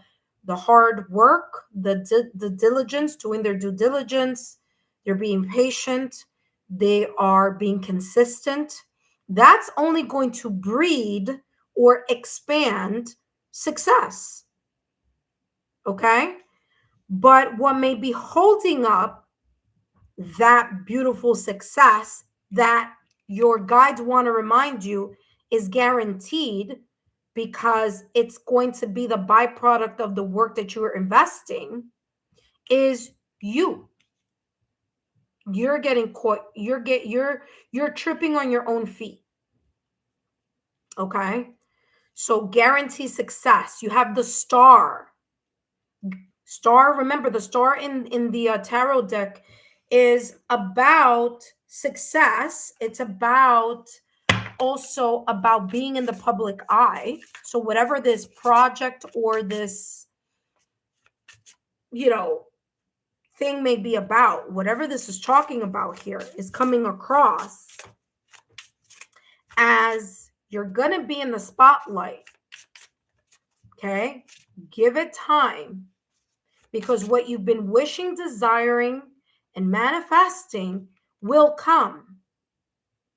hard work, the diligence, doing their due diligence. They're being patient. They are being consistent. That's only going to breed or expand success. Okay? But what may be holding up that beautiful success that your guides want to remind you is guaranteed, because it's going to be the byproduct of the work that you are investing, is you. You're getting caught. You're tripping on your own feet. Okay? So guarantee success. You have the star. Star, remember the star in the tarot deck is about success. It's about also about being in the public eye. So whatever this project or this, thing may be about, whatever this is talking about here is coming across as you're going to be in the spotlight. Okay? Give it time. because what you've been wishing, desiring, and manifesting will come,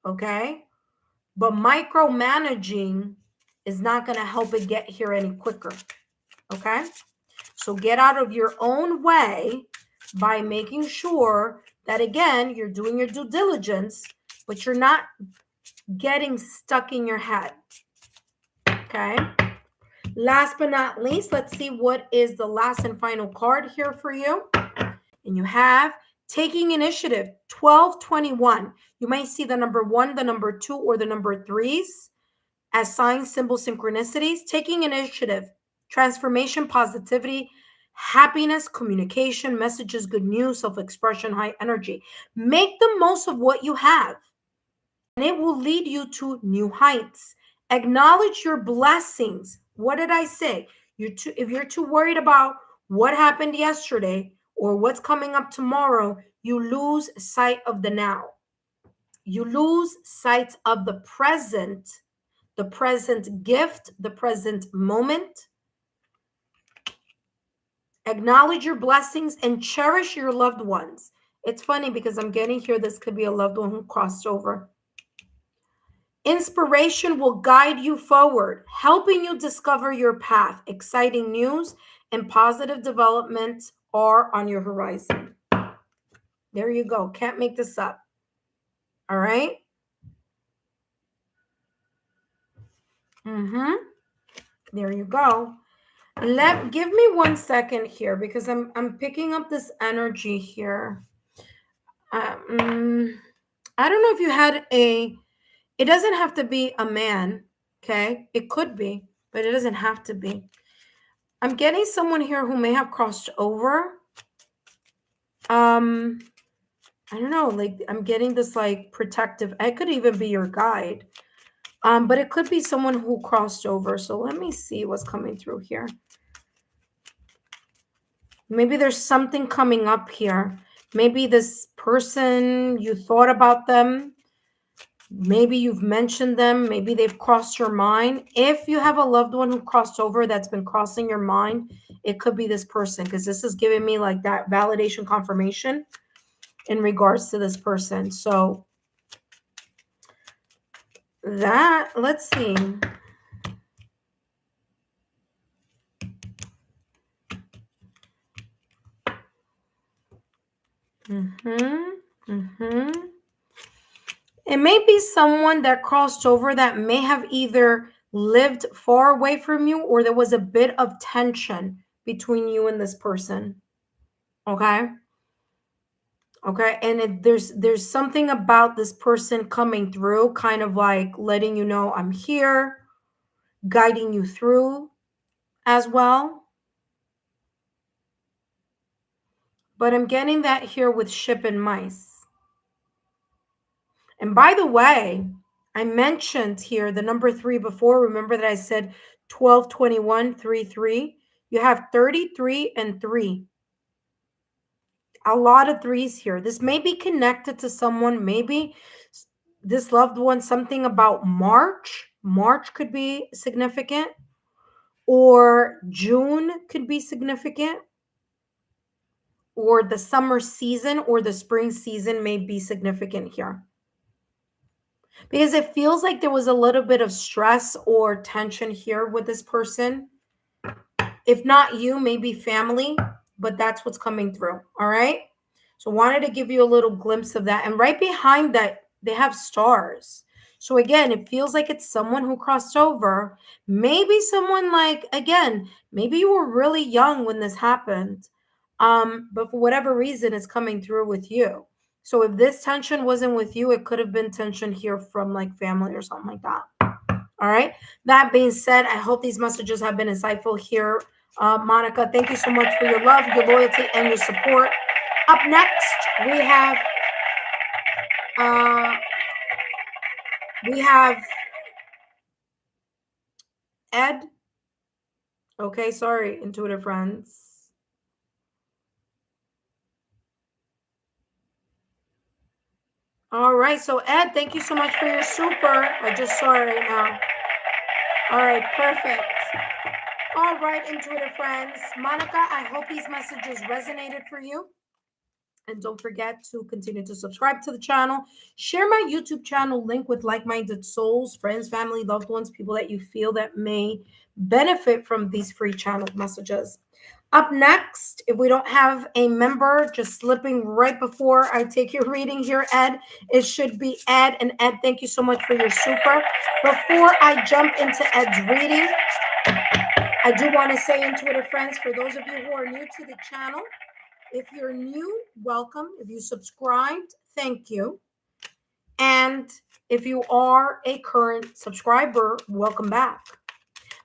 okay? But micromanaging is not going to help it get here any quicker, okay? So get out of your own way by making sure that, again, you're doing your due diligence, but you're not getting stuck in your head, okay? Last but not least, let's see what is the last and final card here for you. And you have taking initiative, 1221. You might see the number 1, the number 2, or the number 3s as signs, symbols, synchronicities. Taking initiative, transformation, positivity, happiness, communication, messages, good news, self-expression, high energy. Make the most of what you have, and it will lead you to new heights. Acknowledge your blessings. What did I say? If you're too worried about what happened yesterday or what's coming up tomorrow, you lose sight of the now. You lose sight of the present gift, the present moment. Acknowledge your blessings and cherish your loved ones. It's funny because I'm getting here, this could be a loved one who crossed over. Inspiration will guide you forward, helping you discover your path. Exciting news and positive developments are on your horizon. There you go. Can't make this up. All right. There you go. Give me 1 second here because I'm picking up this energy here. I don't know if you had it doesn't have to be a man, okay? It could be, but it doesn't have to be. I'm getting someone here who may have crossed over. I don't know, like I'm getting this like protective. It could even be your guide. But it could be someone who crossed over. So let me see what's coming through here. Maybe there's something coming up here. Maybe this person, you thought about them. Maybe you've mentioned them. Maybe they've crossed your mind. If you have a loved one who crossed over that's been crossing your mind, it could be this person, because this is giving me like that validation confirmation in regards to this person. So that, let's see. It may be someone that crossed over that may have either lived far away from you or there was a bit of tension between you and this person. Okay. And there's something about this person coming through, kind of like letting you know I'm here, guiding you through as well. But I'm getting that here with ship and mice. And by the way, I mentioned here the number 3 before. Remember that I said 12, 21, 3, 3. You have 33 and 3. A lot of 3s here. This may be connected to someone. Maybe this loved one, something about March. March could be significant. Or June could be significant. Or the summer season or the spring season may be significant here. Because it feels like there was a little bit of stress or tension here with this person. If not you, maybe family, but that's what's coming through. All right. So wanted to give you a little glimpse of that. And right behind that, they have stars. So again, it feels like it's someone who crossed over. Maybe someone like, again, maybe you were really young when this happened. But for whatever reason, it's coming through with you. So if this tension wasn't with you, it could have been tension here from like family or something like that. All right. That being said, I hope these messages have been insightful here. Monica, thank you so much for your love, your loyalty, and your support. Up next, we have Ed. Okay, sorry, intuitive friends. All right, so Ed, thank you so much for your super. I just saw it right now. All right, perfect. All right, intuitive friends. Monica, I hope these messages resonated for you. And don't forget to continue to subscribe to the channel. Share my YouTube channel link with like-minded souls, friends, family, loved ones, people that you feel that may benefit from these free channel messages. Up next, if we don't have a member, just slipping right before I take your reading here, Ed, it should be Ed. And Ed, thank you so much for your super. Before I jump into Ed's reading, I do want to say, intuitive friends, for those of you who are new to the channel, if you're new, welcome. If you subscribed, thank you. And if you are a current subscriber, welcome back.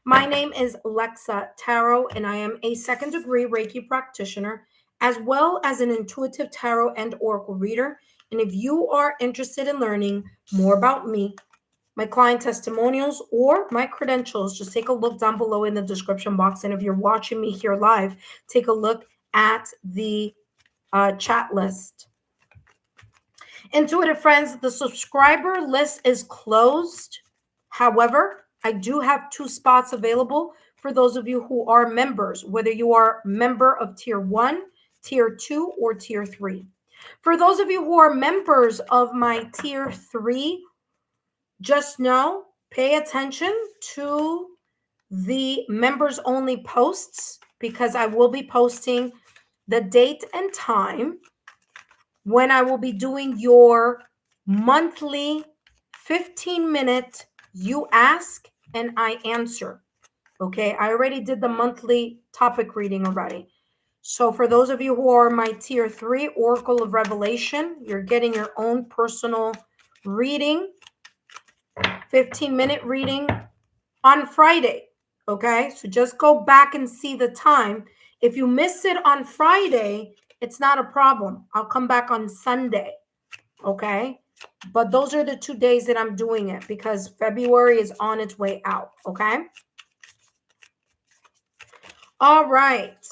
My name is Lexa Tarot, and I am a second-degree Reiki practitioner, as well as an intuitive tarot and oracle reader. And if you are interested in learning more about me, my client testimonials, or my credentials, just take a look down below in the description box. And if you're watching me here live, take a look at the chat list. Intuitive friends, the subscriber list is closed. However, I do have 2 spots available for those of you who are members, whether you are member of tier 1, tier 2, or tier 3. For those of you who are members of my tier 3, just know, pay attention to the members only posts, because I will be posting the date and time when I will be doing your monthly 15-minute you ask and I answer. Okay, I already did the monthly topic reading already. So for those of you who are my tier 3 Oracle of Revelation, you're getting your own personal reading, 15-minute reading on Friday. Okay, so just go back and see the time. If you miss it on Friday, it's not a problem. I'll come back on Sunday. Okay, but those are the 2 days that I'm doing it, because February is on its way out. Okay, all right.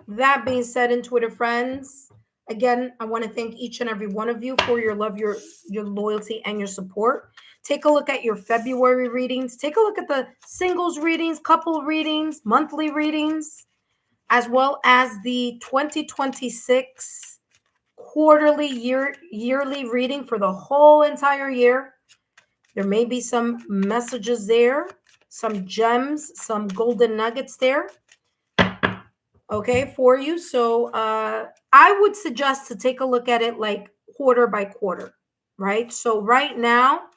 That being said, intuitive friends, again, I want to thank each and every one of you for your love, your loyalty, and your support. Take a look at your February readings. Take a look at the singles readings, couple readings, monthly readings, as well as the 2026 quarterly yearly reading for the whole entire year. There may be some messages there, some gems, some golden nuggets there, okay, for you. So I would suggest to take a look at it like quarter by quarter, right? So right now,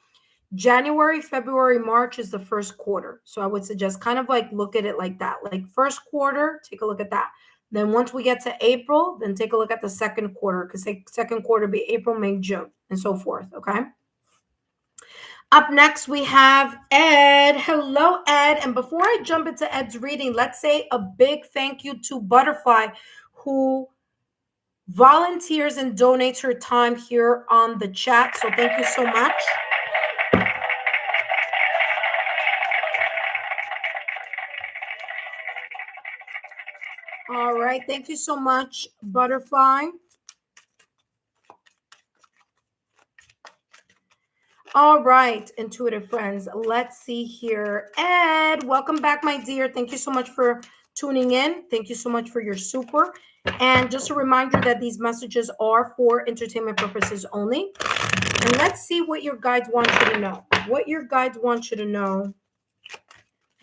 January, February, March is the first quarter. So I would suggest kind of like look at it like that. Like first quarter, take a look at that. Then once we get to April, then take a look at the second quarter, because second quarter be April, May, June, and so forth, okay? Up next, we have Ed. Hello, Ed. And before I jump into Ed's reading, let's say a big thank you to Butterfly, who volunteers and donates her time here on the chat. So thank you so much. All right. Thank you so much, Butterfly. All right, intuitive friends. Let's see here. Ed, welcome back, my dear. Thank you so much for tuning in. Thank you so much for your super. And just a reminder that these messages are for entertainment purposes only. And let's see what your guides want you to know. What your guides want you to know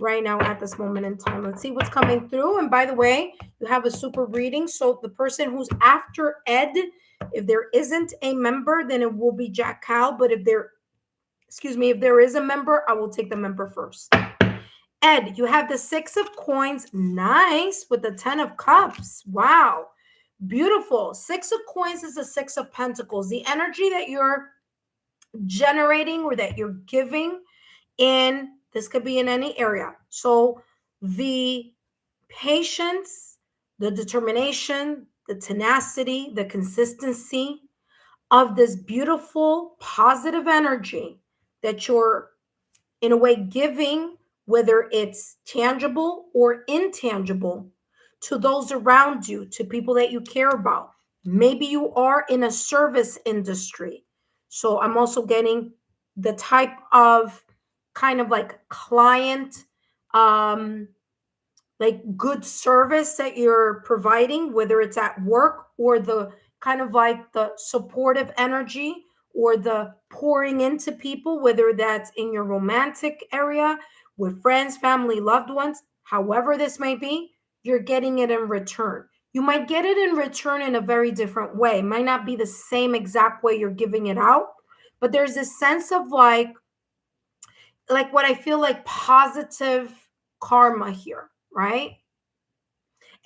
right now at this moment in time. Let's see what's coming through. And by the way, you have a super reading. So the person who's after Ed, if there isn't a member, then it will be Jack Cal. But if there is a member, I will take the member first. Ed, you have the 6 of coins. Nice, with the 10 of cups. Wow, beautiful. 6 of coins is the 6 of pentacles. The energy that you're generating or that you're giving in, this could be in any area. So the patience, the determination, the tenacity, the consistency of this beautiful positive energy that you're in a way giving, whether it's tangible or intangible, to those around you, to people that you care about. Maybe you are in a service industry. So I'm also getting the type of kind of like client like good service that you're providing, whether it's at work or the kind of like the supportive energy or the pouring into people, whether that's in your romantic area with friends, family, loved ones, however this may be, you're getting it in return. You might get it in return in a very different way. It might not be the same exact way you're giving it out, but there's this sense of like what I feel like positive karma here, right?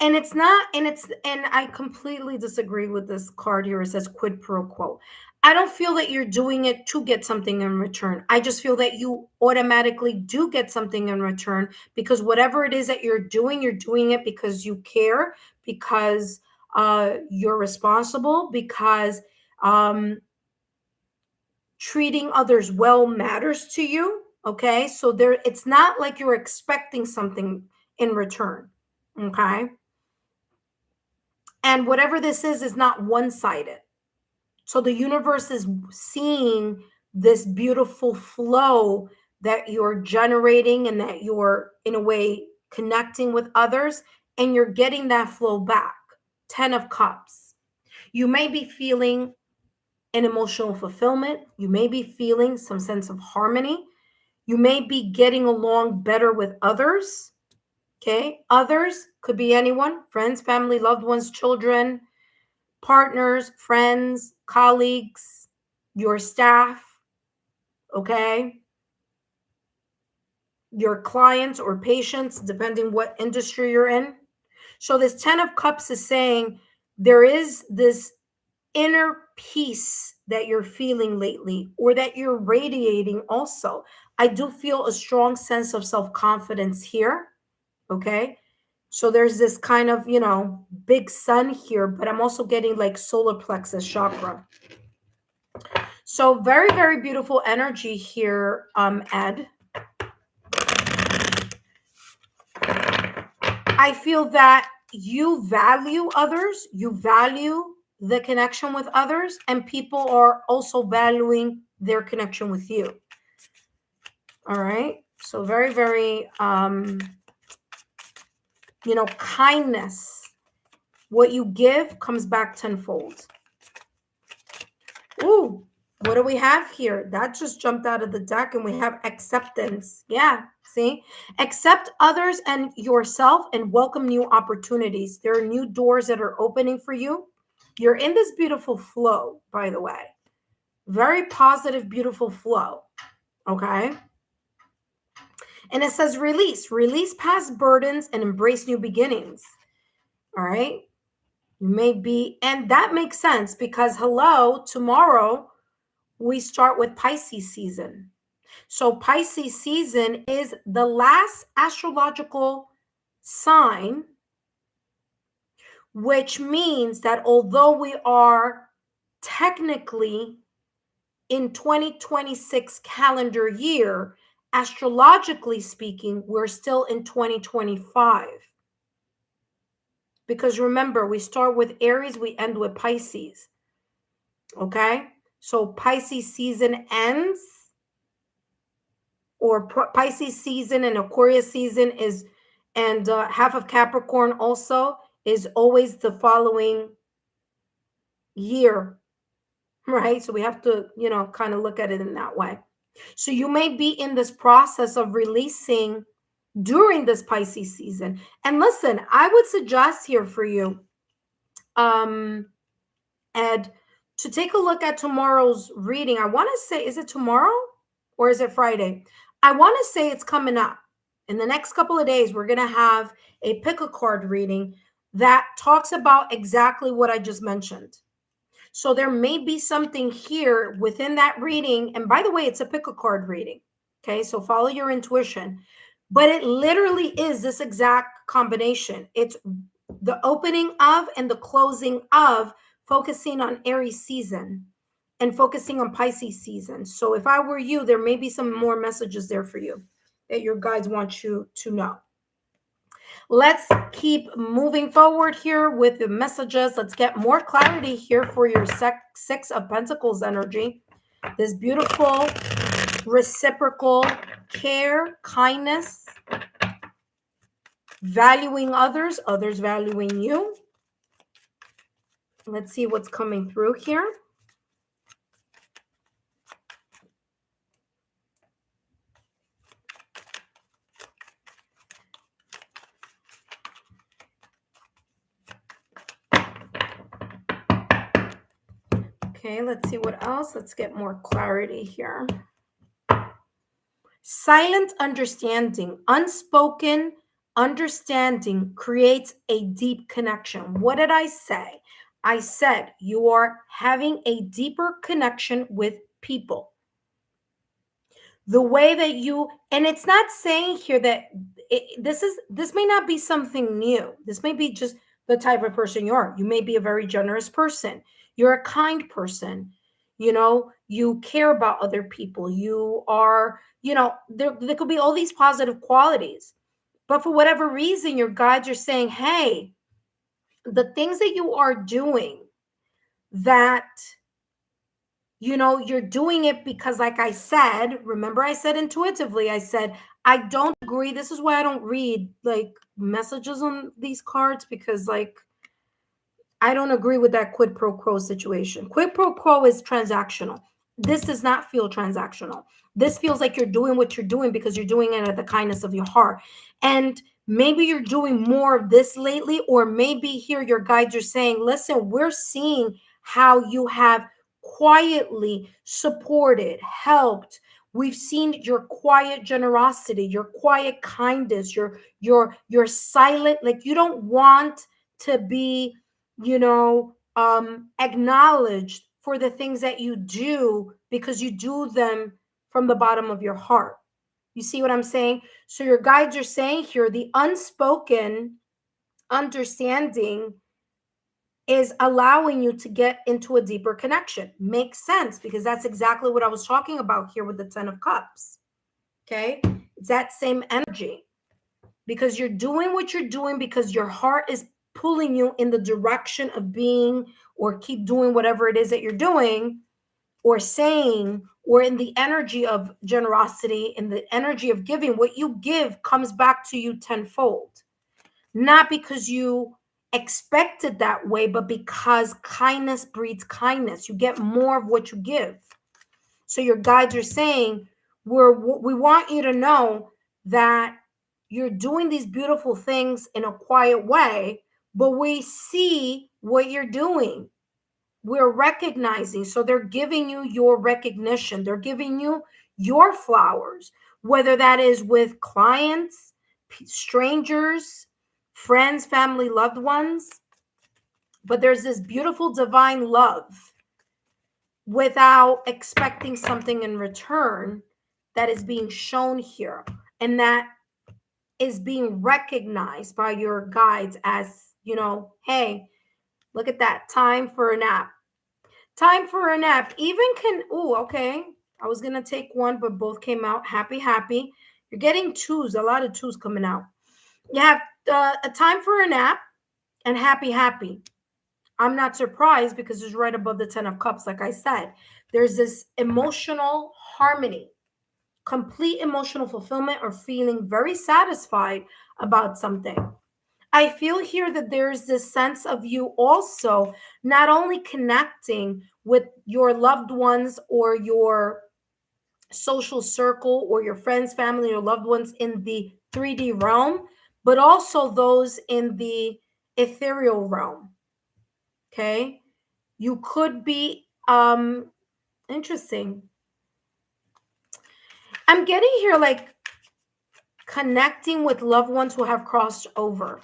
And it's not, and I completely disagree with this card here. It says quid pro quo. I don't feel that you're doing it to get something in return. I just feel that you automatically do get something in return, because whatever it is that you're doing it because you care, because you're responsible, because treating others well matters to you. Okay. So it's not like you're expecting something in return. Okay. And whatever this is not one-sided. So the universe is seeing this beautiful flow that you're generating and that you're, in a way, connecting with others, and you're getting that flow back. 10 of Cups. You may be feeling an emotional fulfillment. You may be feeling some sense of harmony. You may be getting along better with others. Okay. Others could be anyone, friends, family, loved ones, children, partners, friends, colleagues, your staff. Okay. Your clients or patients, depending what industry you're in. So this 10 of Cups is saying there is this inner peace that you're feeling lately, or that you're radiating also. I do feel a strong sense of self-confidence here. Okay. So there's this kind of, big sun here, but I'm also getting like solar plexus chakra. So very, very beautiful energy here, Ed. I feel that you value others, you value the connection with others, and people are also valuing their connection with you. All right. So very, very, kindness. What you give comes back tenfold. Ooh, what do we have here? That just jumped out of the deck, and we have acceptance. Yeah, see? Accept others and yourself and welcome new opportunities. There are new doors that are opening for you. You're in this beautiful flow, by the way. Very positive, beautiful flow. Okay? And it says release. Release past burdens and embrace new beginnings. All right? You may be, and that makes sense because, hello, tomorrow we start with Pisces season. So Pisces season is the last astrological sign, which means that although we are technically in 2026 calendar year, astrologically speaking, we're still in 2025. Because remember, we start with Aries, we end with Pisces. Okay? So Pisces season ends, or Pisces season and Aquarius season is, and half of Capricorn also is always the following year, right? So we have to, kind of look at it in that way. So you may be in this process of releasing during this Pisces season. And listen, I would suggest here for you, Ed, to take a look at tomorrow's reading. I want to say, is it tomorrow or is it Friday? I want to say it's coming up. In the next couple of days, we're going to have a pick a card reading that talks about exactly what I just mentioned. So there may be something here within that reading. And by the way, it's a pick a card reading. Okay, so follow your intuition. But it literally is this exact combination. It's the opening of and the closing of, focusing on Aries season and focusing on Pisces season. So if I were you, there may be some more messages there for you that your guides want you to know. Let's keep moving forward here with the messages. Let's get more clarity here for your Six of Pentacles energy. This beautiful reciprocal care, kindness. valuing others, others valuing you. Let's see what's coming through here. Okay, let's see what else. Let's get more clarity here. Silent understanding, unspoken understanding creates a deep connection. What did I say? I said you are having a deeper connection with people. The way that you, and it's not saying here that this may not be something new. This may be just the type of person you are. You may be a very generous person. You're a kind person. You care about other people. You are, there could be all these positive qualities. But for whatever reason, your guides are saying, hey, the things that you are doing that you're doing it because, like I said, remember I said intuitively, I said, I don't agree. This is why I don't read like messages on these cards, because like, I don't agree with that quid pro quo situation. Quid pro quo is transactional. This does not feel transactional. This feels like you're doing what you're doing because you're doing it at the kindness of your heart. And maybe you're doing more of this lately, or maybe here your guides are saying, listen, we're seeing how you have quietly supported, helped. We've seen your quiet generosity, your quiet kindness, your silent, like you don't want to be acknowledged for the things that you do because you do them from the bottom of your heart. You see what I'm saying? So your guides are saying here, the unspoken understanding is allowing you to get into a deeper connection. Makes sense, because that's exactly what I was talking about here with the 10 of Cups. Okay? It's that same energy, because you're doing what you're doing because your heart is pulling you in the direction of being, or keep doing whatever it is that you're doing or saying, or in the energy of generosity, in the energy of giving. What you give comes back to you tenfold, not because you expect it that way, but because kindness breeds kindness. You get more of what you give. So your guides are saying, we want you to know that you're doing these beautiful things in a quiet way, but we see what you're doing. We're recognizing. So they're giving you your recognition. They're giving you your flowers, whether that is with clients, strangers, friends, family, loved ones. But there's this beautiful divine love without expecting something in return that is being shown here, and that is being recognized by your guides as, hey, look at that, time for a nap. Time for a nap even can, okay, I was gonna take one, but both came out. Happy, happy. You're getting twos, a lot of twos coming out. You have a time for a nap and happy, happy. I'm not surprised, because it's right above the 10 of Cups. Like I said, there's this emotional harmony, complete emotional fulfillment, or feeling very satisfied about something. I feel here that there's this sense of you also not only connecting with your loved ones or your social circle or your friends, family, or loved ones in the 3D realm, but also those in the ethereal realm. Okay? You could be interesting. I'm getting here like connecting with loved ones who have crossed over.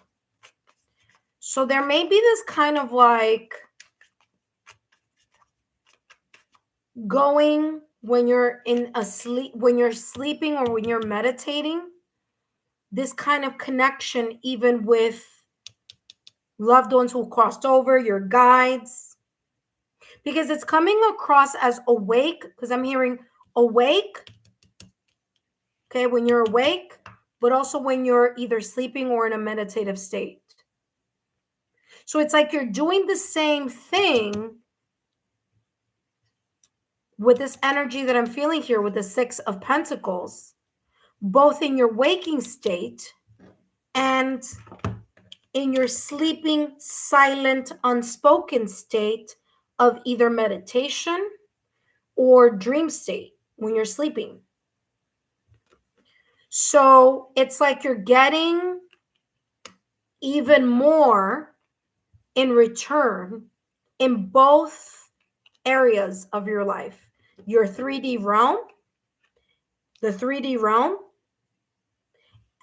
So there may be this kind of like going when you're in a sleep, when you're sleeping, or when you're meditating, this kind of connection even with loved ones who crossed over, your guides, because it's coming across as awake, because I'm hearing awake. Okay, when you're awake, but also when you're either sleeping or in a meditative state. So it's like you're doing the same thing with this energy that I'm feeling here with the 6 of Pentacles, both in your waking state and in your sleeping, silent, unspoken state of either meditation or dream state when you're sleeping. So it's like you're getting even more in return in both areas of your life, your 3D realm, the 3D realm,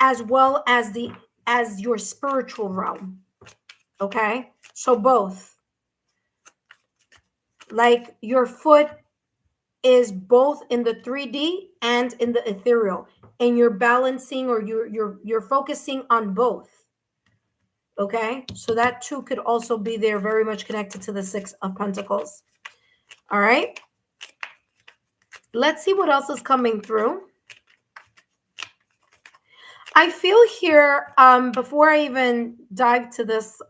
as well as your spiritual realm. Okay, so both, like your foot is both in the 3D and in the ethereal, and you're balancing, or you're focusing on both. Okay, so that too could also be there, very much connected to the Six of Pentacles. All right, let's see what else is coming through. I feel here, before I even dive to this,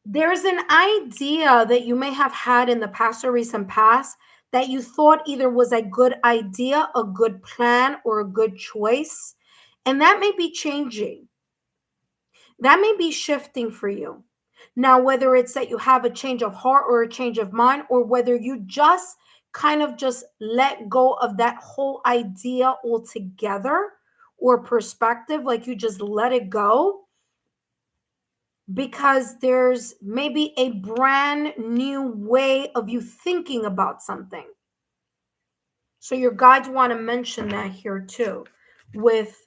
there's an idea that you may have had in the past or recent past that you thought either was a good idea, a good plan, or a good choice. And that may be changing. That may be shifting for you. Now, whether it's that you have a change of heart or a change of mind, or whether you just kind of just let go of that whole idea altogether or perspective, like you just let it go, because there's maybe a brand new way of you thinking about something. So your guides want to mention that here too with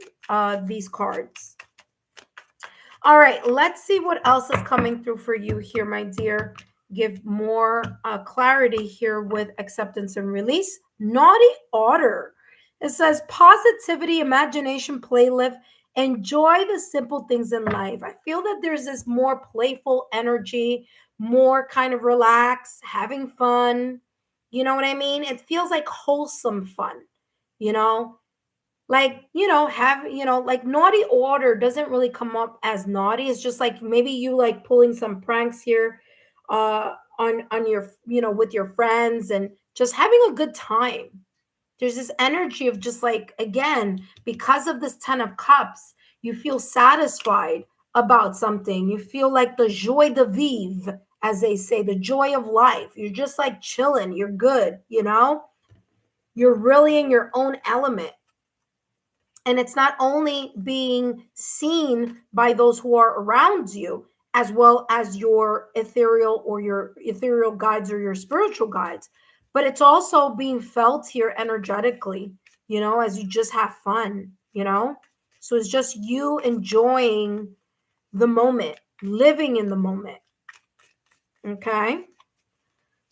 these cards. All right, let's see what else is coming through for you here, my dear. Give more clarity here with acceptance and release. Naughty Otter. It says positivity, imagination, play, live. Enjoy the simple things in life. I feel that there's this more playful energy, more kind of relaxed, having fun. You know what I mean? It feels like wholesome fun, you know? Like, like Naughty Order doesn't really come up as naughty. It's just like maybe you like pulling some pranks here on your, with your friends and just having a good time. There's this energy of just like, again, because of this 10 of Cups, you feel satisfied about something. You feel like the joie de vivre, as they say, the joy of life. You're just like chilling. You're good, You're really in your own element. And it's not only being seen by those who are around you, as well as your ethereal guides or your spiritual guides, but it's also being felt here energetically, as you just have fun, So it's just you enjoying the moment, living in the moment. Okay.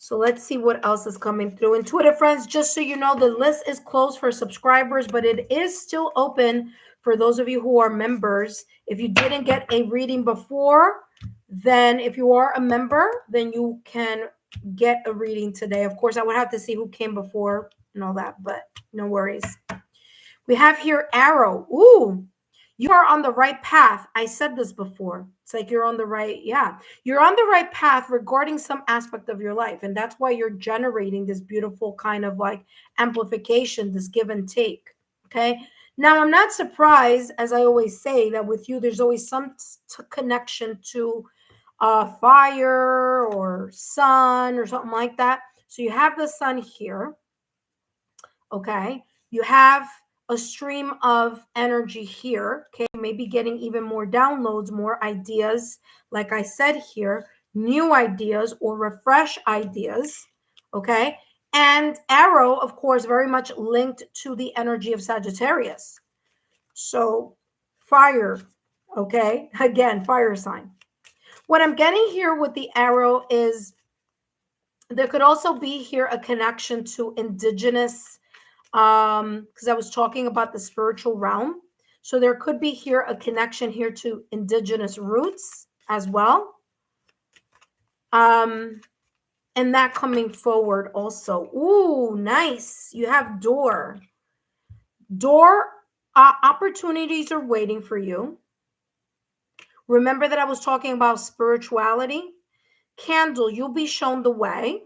So let's see what else is coming through. Intuitive friends, just so you know, the list is closed for subscribers, but it is still open for those of you who are members. If you didn't get a reading before, then if you are a member, then you can get a reading today. Of course, I would have to see who came before and all that, but no worries. We have here Arrow. Ooh, you are on the right path. I said this before. It's like you're on the right, you're on the right path regarding some aspect of your life. And that's why you're generating this beautiful kind of like amplification, this give and take. Okay. Now, I'm not surprised, as I always say, that with you, there's always some connection to fire or sun or something like that. So you have the sun here. Okay. You have a stream of energy here, okay, maybe getting even more downloads, more ideas, like I said here, new ideas or refresh ideas, okay? And Arrow, of course, very much linked to the energy of Sagittarius. So fire, okay? Again, fire sign. What I'm getting here with the Arrow is there could also be here a connection to indigenous, because I was talking about the spiritual realm. So there could be here a connection here to indigenous roots as well. And that coming forward also. Ooh, nice. You have door. Opportunities are waiting for you. Remember that I was talking about spirituality? Candle, you'll be shown the way.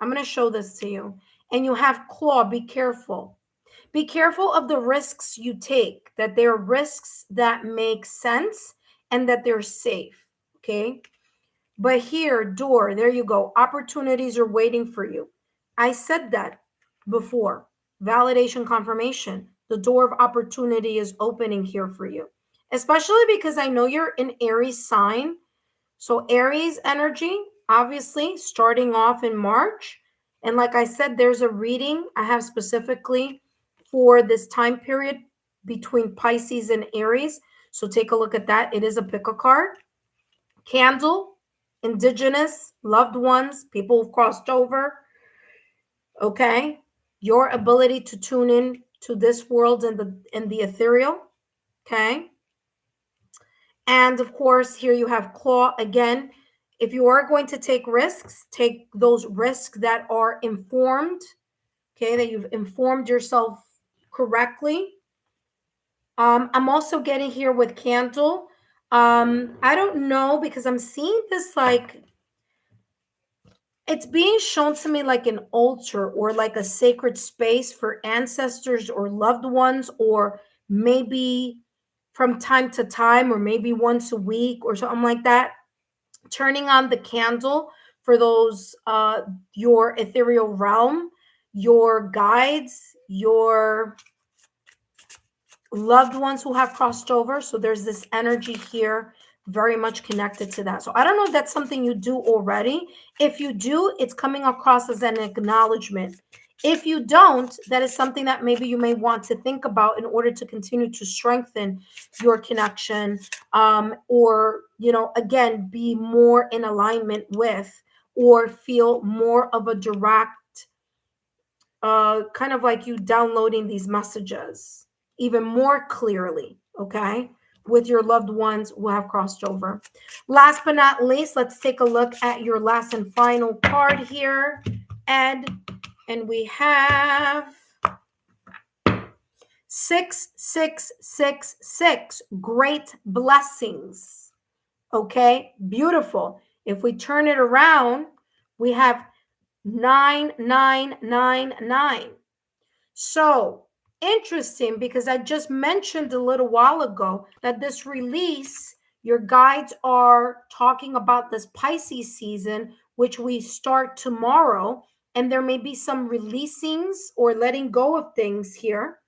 I'm going to show this to you. And you have claw, be careful. Be careful of the risks you take, that they're risks that make sense and that they're safe. Okay. But here, door, there you go. Opportunities are waiting for you. I said that before. Validation, confirmation. The door of opportunity is opening here for you, especially because I know you're an Aries sign. So, Aries energy, obviously, starting off in March. And like I said, there's a reading I have specifically for this time period between Pisces and Aries. So, take a look at that. It is a pick a card. Candle, indigenous, loved ones, people who've crossed over. Okay. Your ability to tune in to this world and the ethereal. Okay. And of course, here you have claw again. If you are going to take risks, take those risks that are informed, okay, that you've informed yourself correctly. I'm also getting here with candle. I don't know, because I'm seeing this like it's being shown to me like an altar or like a sacred space for ancestors or loved ones, or maybe from time to time, or maybe once a week or something like that. Turning on the candle for those your ethereal realm, your guides, your loved ones who have crossed over. So there's this energy here very much connected to that. So I don't know if that's something you do already. If you do, it's coming across as an acknowledgement. If you don't, that is something that maybe you may want to think about in order to continue to strengthen your connection, or, again, be more in alignment with, or feel more of a direct, kind of like you downloading these messages even more clearly, okay, with your loved ones who have crossed over. Last but not least, let's take a look at your last and final card here, Ed. And we have 6666, great blessings. Okay, beautiful. If we turn it around, we have 9999. So interesting, because I just mentioned a little while ago that this release, your guides are talking about this Pisces season, which we start tomorrow. And there may be some releasings or letting go of things here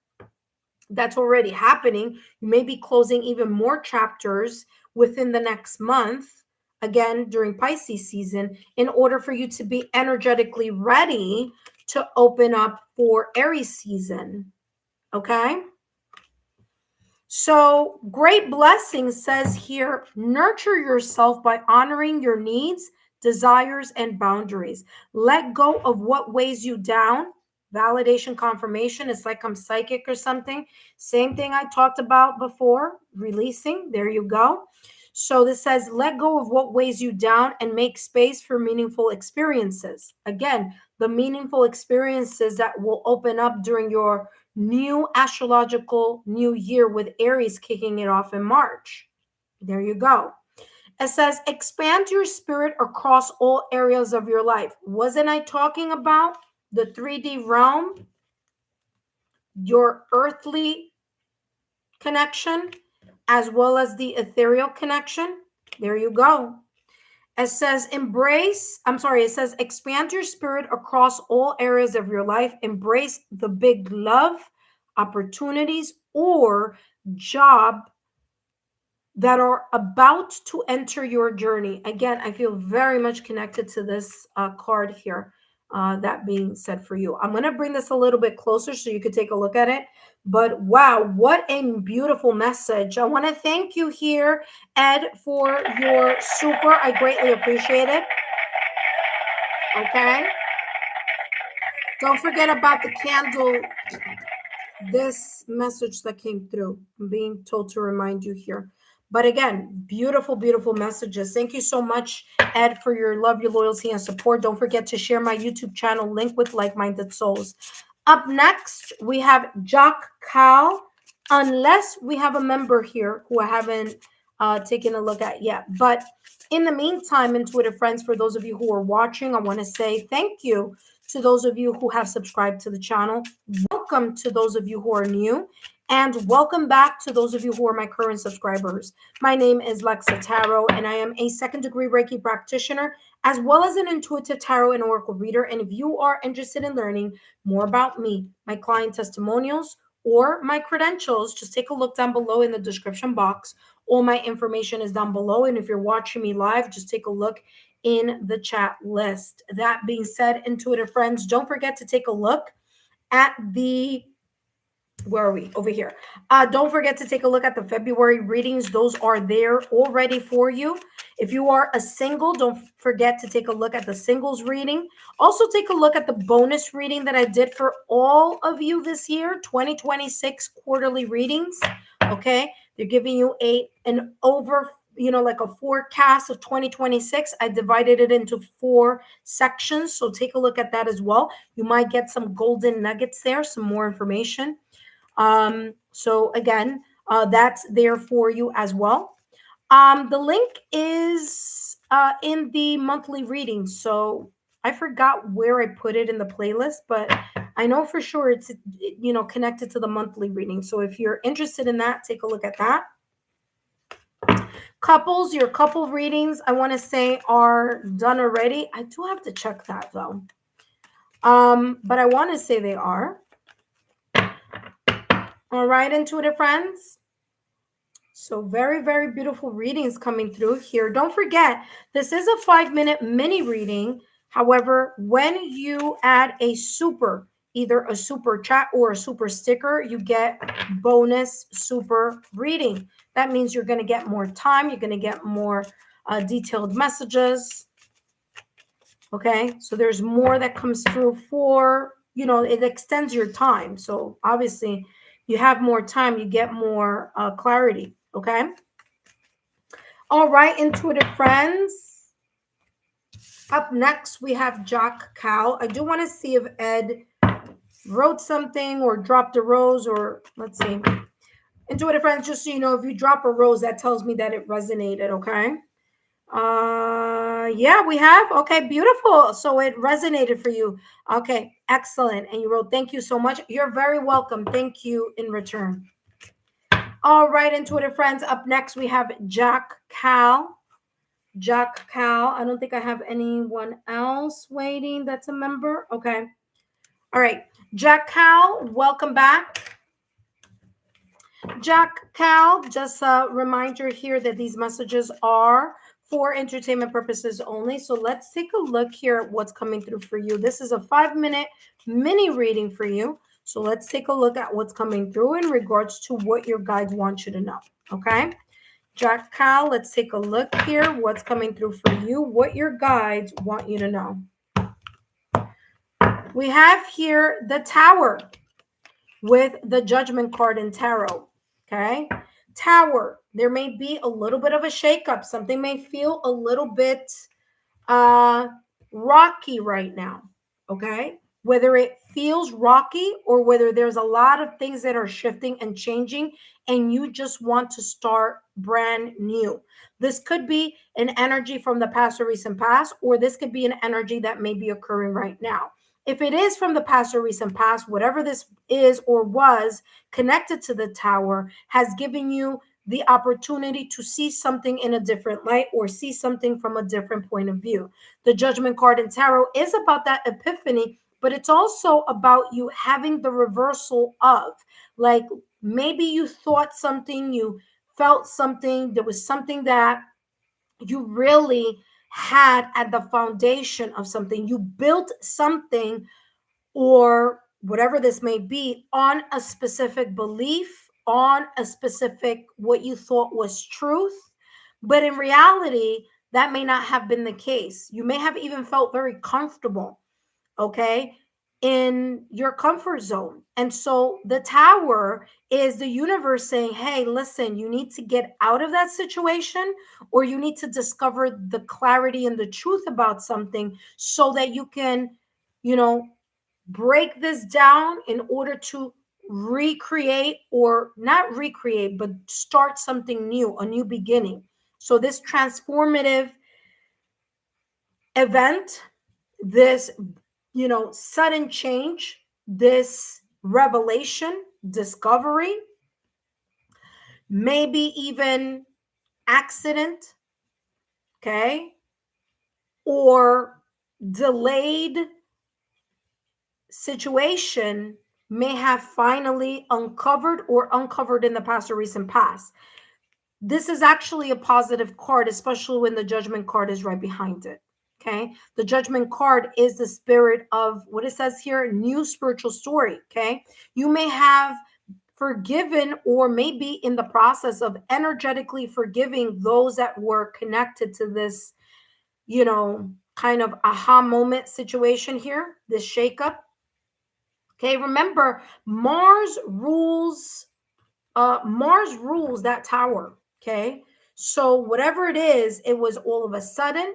that's already happening. You may be closing even more chapters within the next month, again, during Pisces season, in order for you to be energetically ready to open up for Aries season. Okay. So great blessing says here, nurture yourself by honoring your needs, desires, and boundaries. Let go of what weighs you down. Validation, confirmation. It's like I'm psychic or something. Same thing I talked about before, releasing. There you go. So this says, let go of what weighs you down and make space for meaningful experiences. Again, the meaningful experiences that will open up during your new astrological new year, with Aries kicking it off in March. There you go. It says, expand your spirit across all areas of your life. Wasn't I talking about the 3D realm, your earthly connection, as well as the ethereal connection? There you go. It says, it says, expand your spirit across all areas of your life. Embrace the big love, opportunities, or job that are about to enter your journey. Again, I feel very much connected to this card here. That being said for you, I'm going to bring this a little bit closer so you could take a look at it. But wow, what a beautiful message. I want to thank you here, Ed, for your super. I greatly appreciate it. Okay. Don't forget about the candle, this message that came through. I'm being told to remind you here. But again, beautiful, beautiful messages. Thank you so much, Ed, for your love, your loyalty, and support. Don't forget to share my YouTube channel link with like-minded souls. Up next, we have Jock Cal, unless we have a member here who I haven't taken a look at yet. But in the meantime, intuitive friends, for those of you who are watching, I want to say thank you to those of you who have subscribed to the channel. Welcome to those of you who are new. And welcome back to those of you who are my current subscribers. My name is Lexa Tarot, and I am a second-degree Reiki practitioner, as well as an intuitive tarot and oracle reader. And if you are interested in learning more about me, my client testimonials, or my credentials, just take a look down below in the description box. All my information is down below. And if you're watching me live, just take a look in the chat list. That being said, intuitive friends, don't forget to take a look at the, where are we? Over here. Don't forget to take a look at the February readings. Those are there already for you. If you are a single, don't forget to take a look at the singles reading. Also take a look at the bonus reading that I did for all of you this year, 2026 quarterly readings. Okay. They're giving you an over, like a forecast of 2026. I divided it into 4 sections. So take a look at that as well. You might get some golden nuggets there, some more information. So again, that's there for you as well. The link is in the monthly reading. So I forgot where I put it in the playlist, but I know for sure it's, connected to the monthly reading. So if you're interested in that, take a look at that. Couples, your couple readings, I want to say, are done already. I do have to check that though. But I want to say they are. All right, intuitive friends. So very, very beautiful readings coming through here. Don't forget, this is a 5-minute mini reading. However, when you add either a super chat or a super sticker, you get bonus super reading. That means you're going to get more time. You're going to get more detailed messages. Okay, so there's more that comes through for, it extends your time. So obviously, you have more time, you get more clarity, okay? All right, intuitive friends. Up next, we have Jack Cal. I do want to see if Ed wrote something or dropped a rose, or let's see. Intuitive friends, just so you know, if you drop a rose, that tells me that it resonated, okay? Yeah, we have. Okay, beautiful. So it resonated for you. Okay, excellent. And you wrote, thank you so much. You're very welcome. Thank you in return. All right, intuitive friends. Up next, we have Jack Cal. Jack Cal. I don't think I have anyone else waiting that's a member. Okay. All right. Jack Cal, welcome back. Jack Cal, just a reminder here that these messages are for entertainment purposes only. So let's take a look here at what's coming through for you. This is a 5-minute mini reading for you. So let's take a look at what's coming through in regards to what your guides want you to know. Okay. Jack Cal, let's take a look here. What's coming through for you, what your guides want you to know. We have here the Tower with the Judgment card in Tarot. Okay. Tower, there may be a little bit of a shakeup. Something may feel a little bit rocky right now. Okay. Whether it feels rocky or whether there's a lot of things that are shifting and changing and you just want to start brand new. This could be an energy from the past or recent past, or this could be an energy that may be occurring right now. If it is from the past or recent past, whatever this is or was connected to the Tower has given you the opportunity to see something in a different light or see something from a different point of view. The Judgment card in Tarot is about that epiphany, but it's also about you having the reversal of, like, maybe you thought something, you felt something, there was something that you really had at the foundation of something. You built something or whatever this may be on a specific belief, on a specific what you thought was truth. But in reality, that may not have been the case. You may have even felt very comfortable, okay, in your comfort zone. And so the Tower is the universe saying, hey, listen, you need to get out of that situation, or you need to discover the clarity and the truth about something so that you can, break this down in order to recreate, or not recreate, but start something new, a new beginning. So this transformative event, this sudden change, this revelation, discovery, maybe even accident, okay, or delayed situation may have finally uncovered in the past or recent past. This is actually a positive card, especially when the Judgment card is right behind it. Okay. The Judgment card is the spirit of what it says here, new spiritual story. Okay. You may have forgiven or maybe in the process of energetically forgiving those that were connected to this, kind of aha moment situation here, this shakeup. Okay. Remember, Mars rules that tower. Okay. So whatever it is, it was all of a sudden,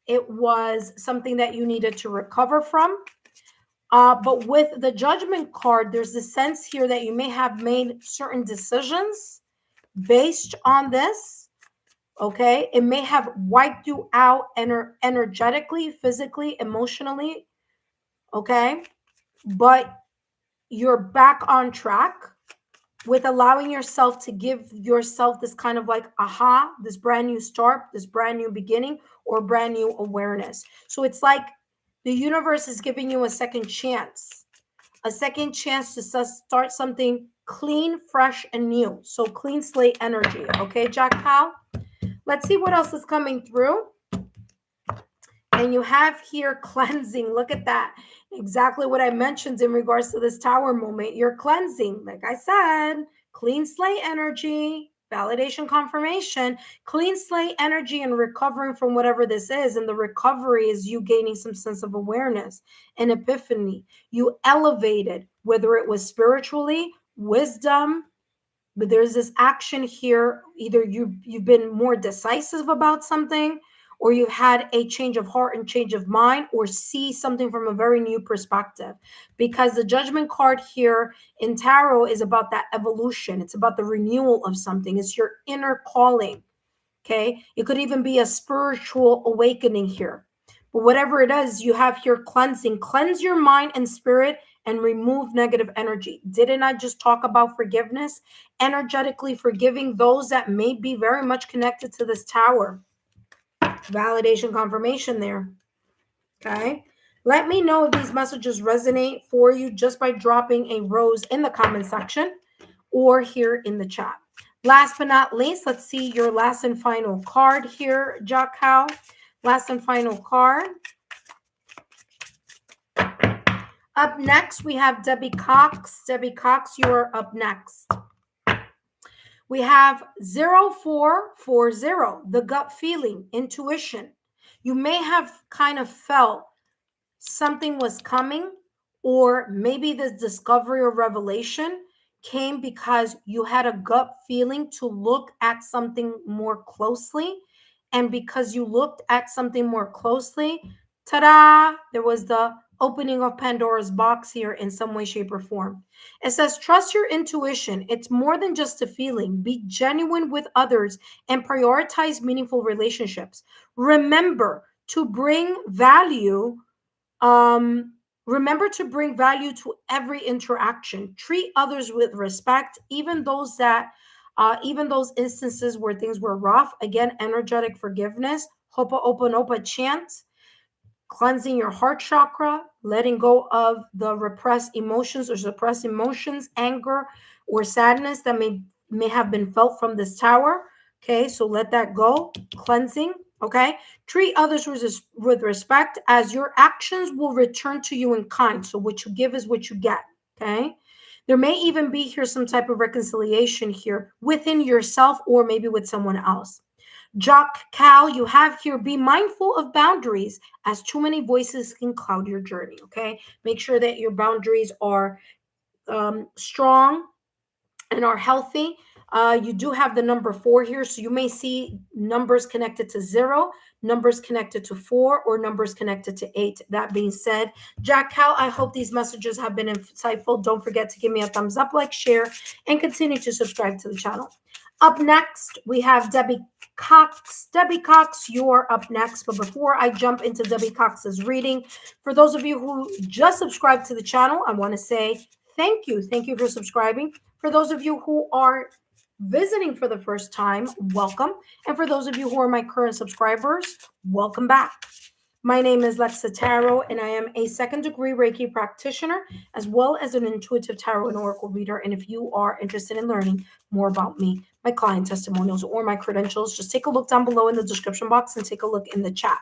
it was something that you needed to recover from. But with the Judgment card, there's the sense here that you may have made certain decisions based on this. Okay. It may have wiped you out energetically, physically, emotionally. Okay. But you're back on track with allowing yourself to give yourself this kind of like aha, this brand new start, this brand new beginning, or brand new awareness. So it's like the universe is giving you a second chance to start something clean, fresh, and new. So clean slate energy. Okay, Jackal? Let's see what else is coming through. And you have here cleansing. Look at that. Exactly what I mentioned in regards to this tower moment. You're cleansing. Like I said, clean slate energy, validation, confirmation, clean slate energy, and recovering from whatever this is. And the recovery is you gaining some sense of awareness and epiphany. You elevated, whether it was spiritually, wisdom, but there's this action here. Either you've been more decisive about something, or you've had a change of heart and change of mind, or see something from a very new perspective. Because the Judgment card here in tarot is about that evolution. It's about the renewal of something. It's your inner calling. Okay. It could even be a spiritual awakening here. But whatever it is, you have here cleansing. Cleanse your mind and spirit and remove negative energy. Didn't I just talk about forgiveness? Energetically forgiving those that may be very much connected to this tower. Validation, confirmation there. Okay. Let me know if these messages resonate for you just by dropping a rose in the comment section or here in the chat. Last but not least, let's see your last and final card here, Jackal. Last and final card. Up next, we have Debbie Cox. Debbie Cox, you are up next. We have 0440, the gut feeling, intuition. You may have kind of felt something was coming, or maybe this discovery or revelation came because you had a gut feeling to look at something more closely. And because you looked at something more closely, ta-da, there was the opening of Pandora's box here in some way, shape, or form. It says, trust your intuition. It's more than just a feeling. Be genuine with others and prioritize meaningful relationships. Remember to bring value. Remember to bring value to every interaction. Treat others with respect, even those instances where things were rough. Again, energetic forgiveness, Ho'oponopono chant, cleansing your heart chakra, letting go of the repressed emotions or suppressed emotions, anger or sadness that may have been felt from this tower. Okay, so let that go. Cleansing. Okay, treat others with respect, as your actions will return to you in kind. So what you give is what you get. Okay, there may even be here some type of reconciliation here within yourself or maybe with someone else. Cal, you have here, be mindful of boundaries, as too many voices can cloud your journey. Okay, make sure that your boundaries are strong and are healthy. You do have the number 4 here, so you may see numbers connected to 0, numbers connected to 4, or numbers connected to 8. That being said, Cal, I hope these messages have been insightful. Don't forget to give me a thumbs up, like, share, and continue to subscribe to the channel. Up next, we have Debbie Cox. Debbie Cox, you're up next. But before I jump into Debbie Cox's reading, for those of you who just subscribed to the channel, I want to say thank you. Thank you for subscribing. For those of you who are visiting for the first time, welcome. And for those of you who are my current subscribers, welcome back. My name is Lexa Tarot, and I am a second-degree Reiki practitioner, as well as an intuitive tarot and oracle reader. And if you are interested in learning more about me, my client testimonials, or my credentials, just take a look down below in the description box and take a look in the chat.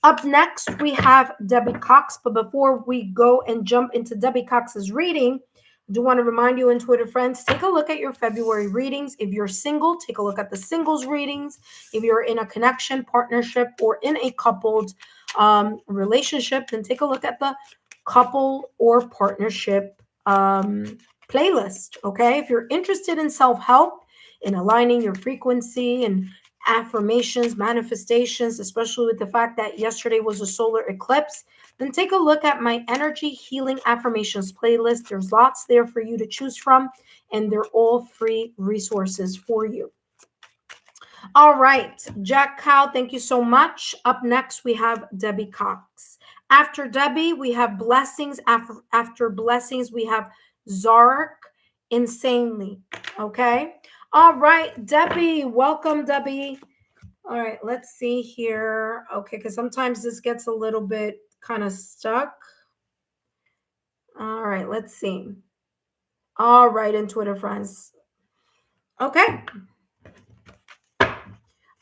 Up next, we have Debbie Cox. But before we go and jump into Debbie Cox's reading, I do want to remind you, intuitive friends, take a look at your February readings. If you're single, take a look at the singles readings. If you're in a connection, partnership, or in a coupled relationship, then take a look at the couple or partnership playlist. Okay, if you're interested in self-help, in aligning your frequency and affirmations, manifestations, especially with the fact that yesterday was a solar eclipse, then take a look at my energy healing affirmations playlist. There's lots there for you to choose from, and they're all free resources for you. All right, Jack Cow, thank you so much. Up next, we have Debbie Cox. After Debbie, we have Blessings. After Blessings, we have Zarek, Insanely. Okay. All right, Debbie, welcome, Debbie. All right, let's see here. Okay, because sometimes this gets a little bit kind of stuck. All right, let's see. All right, intuitive friends. Okay.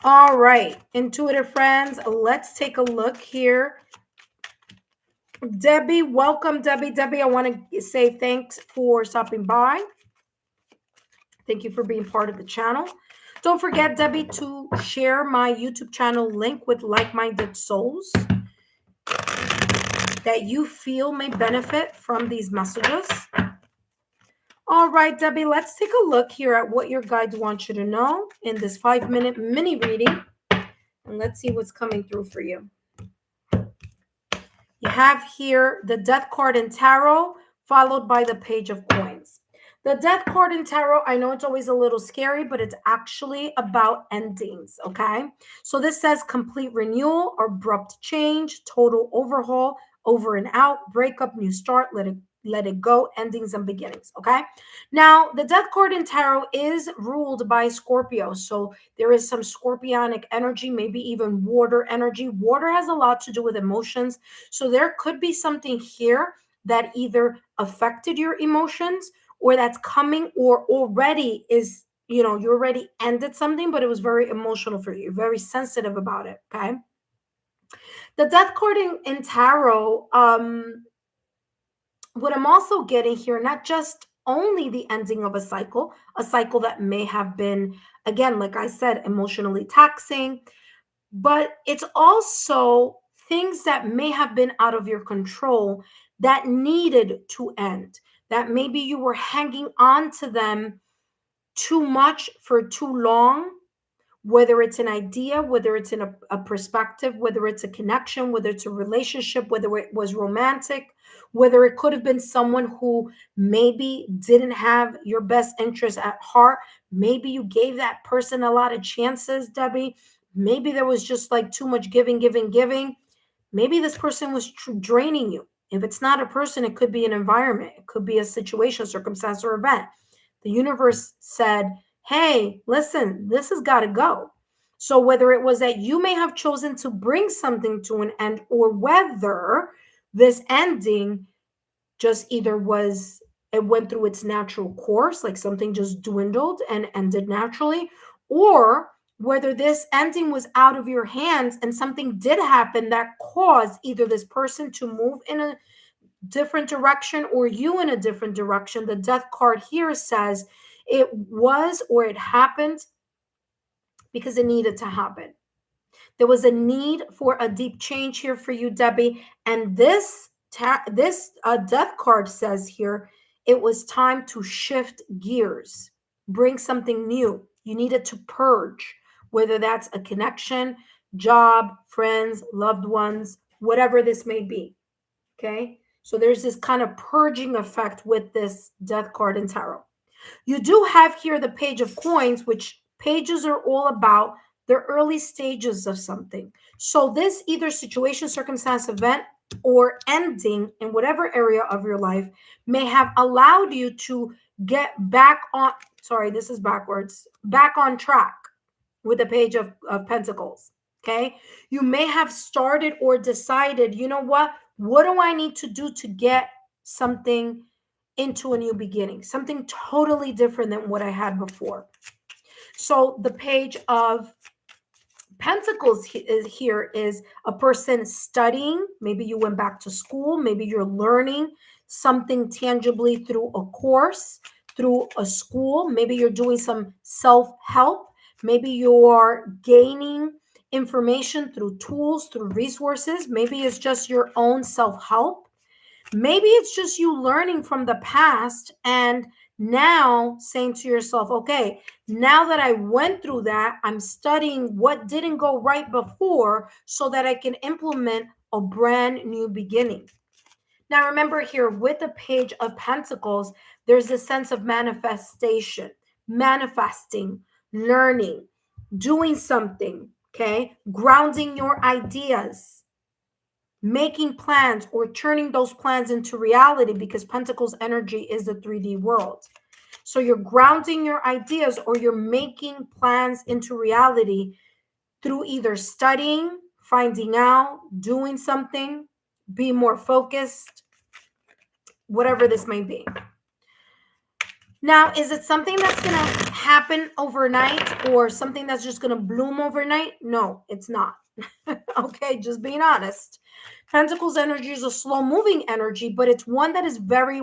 All right, intuitive friends, let's take a look here. Debbie, welcome, Debbie. Debbie, I want to say thanks for stopping by. Thank you for being part of the channel. Don't forget, Debbie, to share my YouTube channel link with like-minded souls that you feel may benefit from these messages. All right, Debbie, let's take a look here at what your guides want you to know in this 5-minute mini reading. And let's see what's coming through for you. You have here the Death card in Tarot, followed by the Page of Coins. The Death card in Tarot, I know it's always a little scary, but it's actually about endings, okay? So this says complete renewal, abrupt change, total overhaul, over and out, breakup, new start, let it go, endings and beginnings, okay? Now, the Death card in Tarot is ruled by Scorpio, so there is some scorpionic energy, maybe even water energy. Water has a lot to do with emotions, so there could be something here that either affected your emotions or that's coming or already is, you already ended something, but it was very emotional for you. You're very sensitive about it, okay? The Death card in Tarot, what I'm also getting here, not just only the ending of a cycle that may have been, again, like I said, emotionally taxing, but it's also things that may have been out of your control that needed to end, that maybe you were hanging on to them too much for too long, whether it's an idea, whether it's in a perspective, whether it's a connection, whether it's a relationship, whether it was romantic, whether it could have been someone who maybe didn't have your best interest at heart. Maybe you gave that person a lot of chances, Debbie. Maybe there was just like too much giving. Maybe this person was draining you. If it's not a person, it could be an environment. It could be a situation, circumstance, or event. The universe said, hey, listen, this has got to go. So whether it was that you may have chosen to bring something to an end, or whether this ending just either it went through its natural course, like something just dwindled and ended naturally, or whether this ending was out of your hands and something did happen that caused either this person to move in a different direction or you in a different direction. The Death card here says it was or it happened because it needed to happen. There was a need for a deep change here for you, Debbie. And this Death card says here, it was time to shift gears, bring something new. You needed to purge, whether that's a connection, job, friends, loved ones, whatever this may be. Okay. So there's this kind of purging effect with this Death card in Tarot. You do have here the Page of Coins, which pages are all about the early stages of something. So this either situation, circumstance, event, or ending in whatever area of your life may have allowed you to get back on, sorry, this is backwards, back on track with the Page of Pentacles. Okay. You may have started or decided, you know what do I need to do to get something into a new beginning, something totally different than what I had before. So the Page of Pentacles here is a person studying. Maybe you went back to school. Maybe you're learning something tangibly through a course, through a school. Maybe you're doing some self-help. Maybe you're gaining information through tools, through resources. Maybe it's just your own self-help. Maybe it's just you learning from the past and now saying to yourself, okay, now that I went through that, I'm studying what didn't go right before so that I can implement a brand new beginning. Now, remember here with the Page of Pentacles, there's a sense of manifestation, manifesting, learning, doing something, okay? Grounding your ideas, making plans or turning those plans into reality, because Pentacles energy is the 3D world. So you're grounding your ideas or you're making plans into reality through either studying, finding out, doing something, being more focused, whatever this may be. Now, is it something that's going to happen overnight or something that's just going to bloom overnight? No, it's not. Okay, just being honest. Pentacles energy is a slow moving energy, but it's one that is very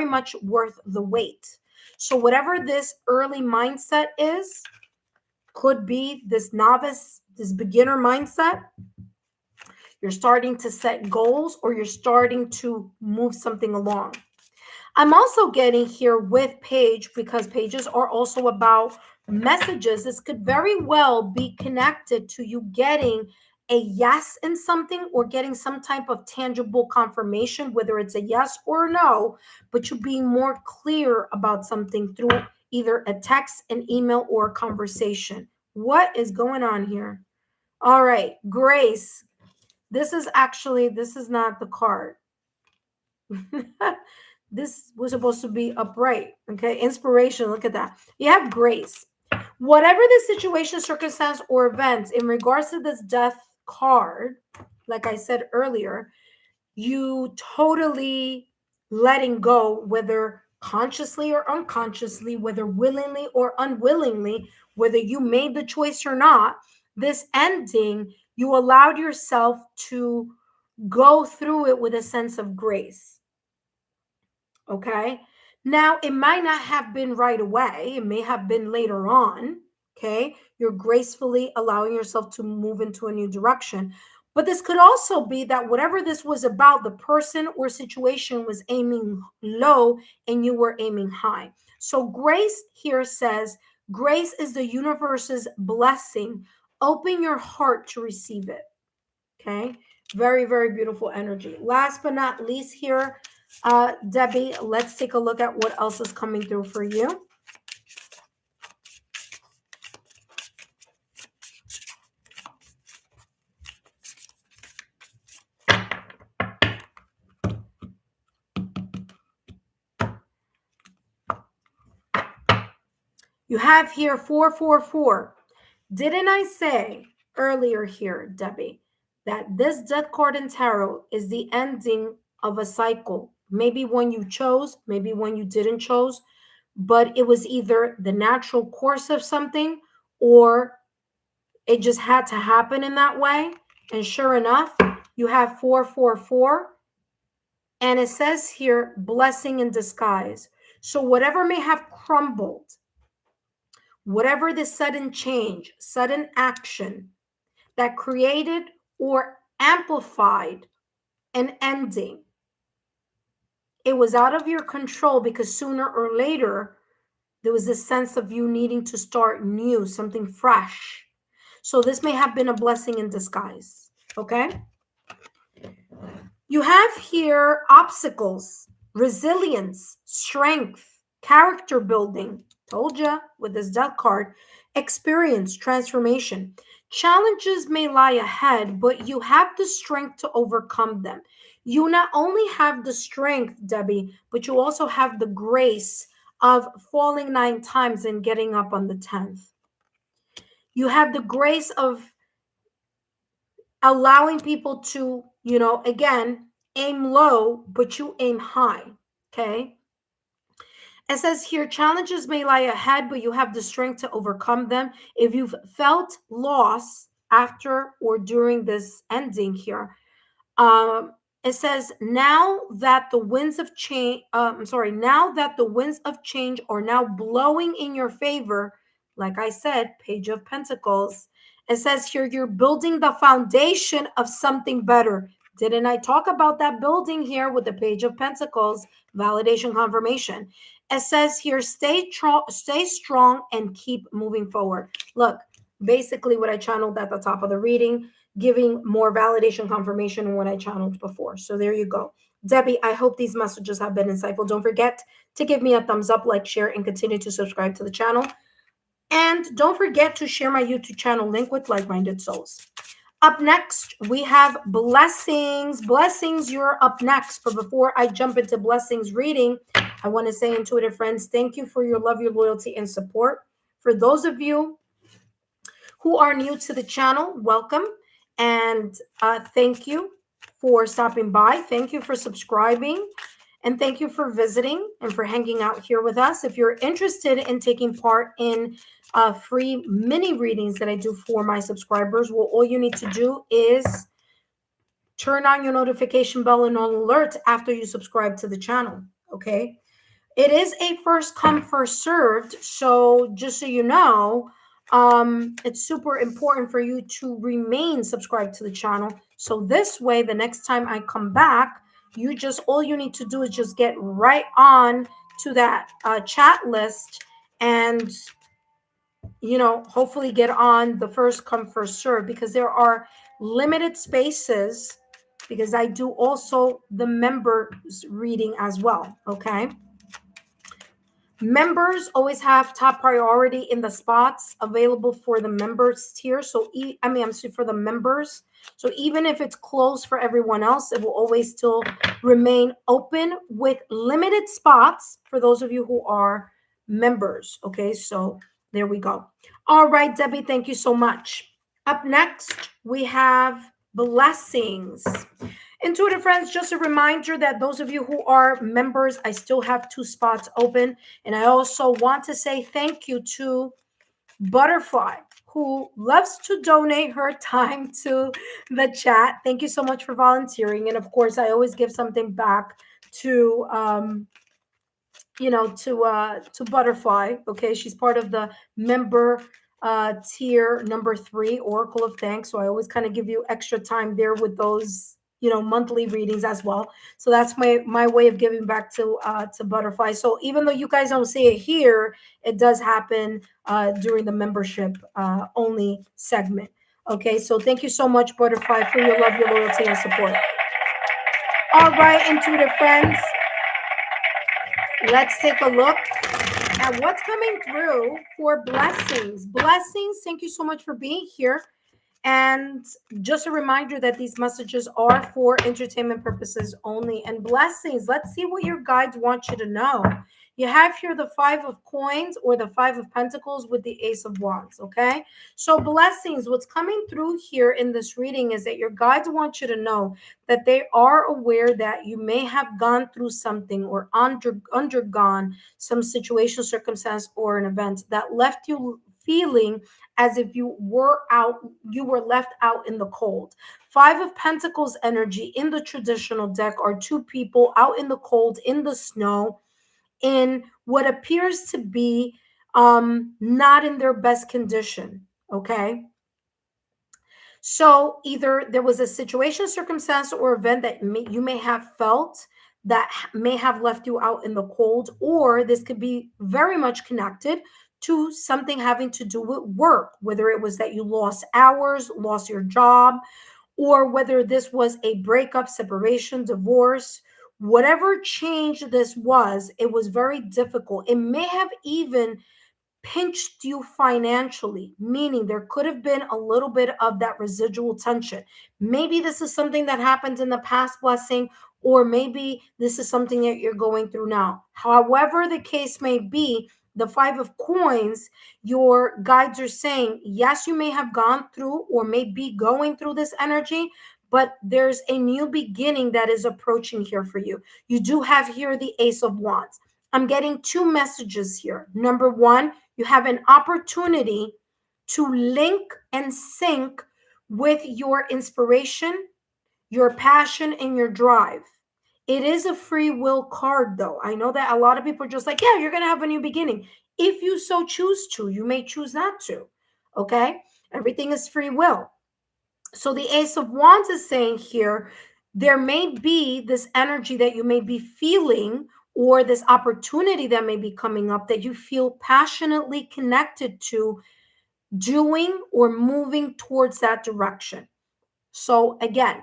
much worth the wait. So whatever this early mindset is, could be this novice, this beginner mindset. You're starting to set goals or you're starting to move something along. I'm also getting here with Page, because pages are also about messages. This could very well be connected to you getting a yes in something or getting some type of tangible confirmation, whether it's a yes or a no, but you being more clear about something through either a text, an email, or a conversation. What is going on here? All right, Grace. This is not the card. This was supposed to be upright. Okay, inspiration. Look at that. You have grace. Whatever the situation, circumstance, or event in regards to this death card, like I said earlier, you totally letting go, whether consciously or unconsciously, whether willingly or unwillingly, whether you made the choice or not, this ending, you allowed yourself to go through it with a sense of grace. Okay. Now, it might not have been right away. It may have been later on. Okay. You're gracefully allowing yourself to move into a new direction. But this could also be that whatever this was about, the person or situation was aiming low and you were aiming high. So grace here says, grace is the universe's blessing. Open your heart to receive it. Okay. Very, very beautiful energy. Last but not least here, Debbie, let's take a look at what else is coming through for you. You have here 444. Didn't I say earlier here, Debbie, that this death card in tarot is the ending of a cycle? Maybe one you chose, maybe one you didn't chose, but it was either the natural course of something or it just had to happen in that way. And sure enough, you have 444. And it says here, blessing in disguise. So whatever may have crumbled, whatever the sudden change, sudden action that created or amplified an ending, it was out of your control because sooner or later, there was a sense of you needing to start new, something fresh. So this may have been a blessing in disguise, okay? You have here obstacles, resilience, strength, character building. Told you with this death card. Experience transformation. Challenges may lie ahead, but you have the strength to overcome them. You not only have the strength, Debbie, but you also have the grace of falling 9 times and getting up on the 10th. You have the grace of allowing people to, again, aim low, but you aim high. Okay. It says here, challenges may lie ahead, but you have the strength to overcome them. If you've felt loss after or during this ending here, it says now that the winds of change, now that the winds of change are now blowing in your favor, like I said, Page of Pentacles. It says here, you're building the foundation of something better. Didn't I talk about that building here with the Page of Pentacles? Validation, confirmation. It says here, stay strong and keep moving forward. Look, basically what I channeled at the top of the reading, giving more validation, confirmation than what I channeled before. So there you go. Debbie, I hope these messages have been insightful. Don't forget to give me a thumbs up, like, share, and continue to subscribe to the channel. And don't forget to share my YouTube channel link with like-minded souls. Up next, we have Blessings. Blessings, you're up next. But before I jump into Blessings reading, I want to say, intuitive friends, thank you for your love, your loyalty, and support. For those of you who are new to the channel, welcome. And thank you for stopping by. Thank you for subscribing. And thank you for visiting and for hanging out here with us. If you're interested in taking part in free mini readings that I do for my subscribers, well, all you need to do is turn on your notification bell and all alerts after you subscribe to the channel, okay? It is a first come, first served. So just so you know, it's super important for you to remain subscribed to the channel. So this way, the next time I come back, all you need to do is just get right on to that chat list and, hopefully get on the first come, first serve, because there are limited spaces, because I do also the members reading as well. Okay. Members always have top priority in the spots available for the members tier. So, I'm sorry, for the members. So even if it's closed for everyone else, it will always still remain open with limited spots for those of you who are members. Okay, so there we go. All right, Debbie, thank you so much. Up next, we have Blessings. Intuitive friends, just a reminder that those of you who are members, I still have 2 spots open. And I also want to say thank you to Butterfly, who loves to donate her time to the chat. Thank you so much for volunteering. And of course, I always give something back to to Butterfly. Okay, she's part of the member tier number 3, Oracle of Thanks. So I always kind of give you extra time there with those monthly readings as well. So that's my way of giving back to Butterfly. So even though you guys don't see it here, it does happen during the membership only segment. Okay, so thank you so much, Butterfly, for your love, your loyalty, and support. All right, intuitive friends, let's take a look at what's coming through for Blessings. Blessings, thank you so much for being here. And just a reminder that these messages are for entertainment purposes only. And Blessings, let's see what your guides want you to know. You have here the 5 of coins or the 5 of pentacles with the Ace of wands, okay? So Blessings, what's coming through here in this reading is that your guides want you to know that they are aware that you may have gone through something or undergone some situation, circumstance, or an event that left you feeling as if you were left out in the cold. 5 of Pentacles energy in the traditional deck are 2 people out in the cold, in the snow, in what appears to be not in their best condition. Okay. So either there was a situation, circumstance, or event that you may have felt that may have left you out in the cold, or this could be very much connected to something having to do with work, whether it was that you lost hours, lost your job, or whether this was a breakup, separation, divorce, whatever change this was, it was very difficult. It may have even pinched you financially, meaning there could have been a little bit of that residual tension. Maybe this is something that happened in the past, blessing, or maybe this is something that you're going through now. However, the case may be, the Five of Coins, your guides are saying, yes, you may have gone through or may be going through this energy, but there's a new beginning that is approaching here for you. You do have here the Ace of Wands. I'm getting two messages here. Number one, you have an opportunity to link and sync with your inspiration, your passion, and your drive. It is a free will card, though. I know that a lot of people are just like, yeah, you're going to have a new beginning. If you so choose to, you may choose not to. Okay? Everything is free will. So the Ace of Wands is saying here, there may be this energy that you may be feeling, or this opportunity that may be coming up that you feel passionately connected to doing or moving towards that direction. So again,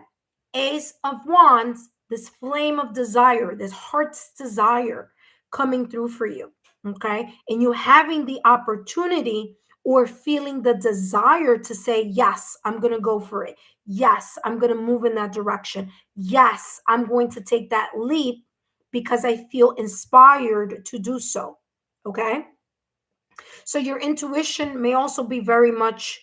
Ace of Wands, this flame of desire, this heart's desire coming through for you. Okay. And you having the opportunity or feeling the desire to say, yes, I'm going to go for it. Yes, I'm going to move in that direction. Yes, I'm going to take that leap because I feel inspired to do so. Okay. So your intuition may also be very much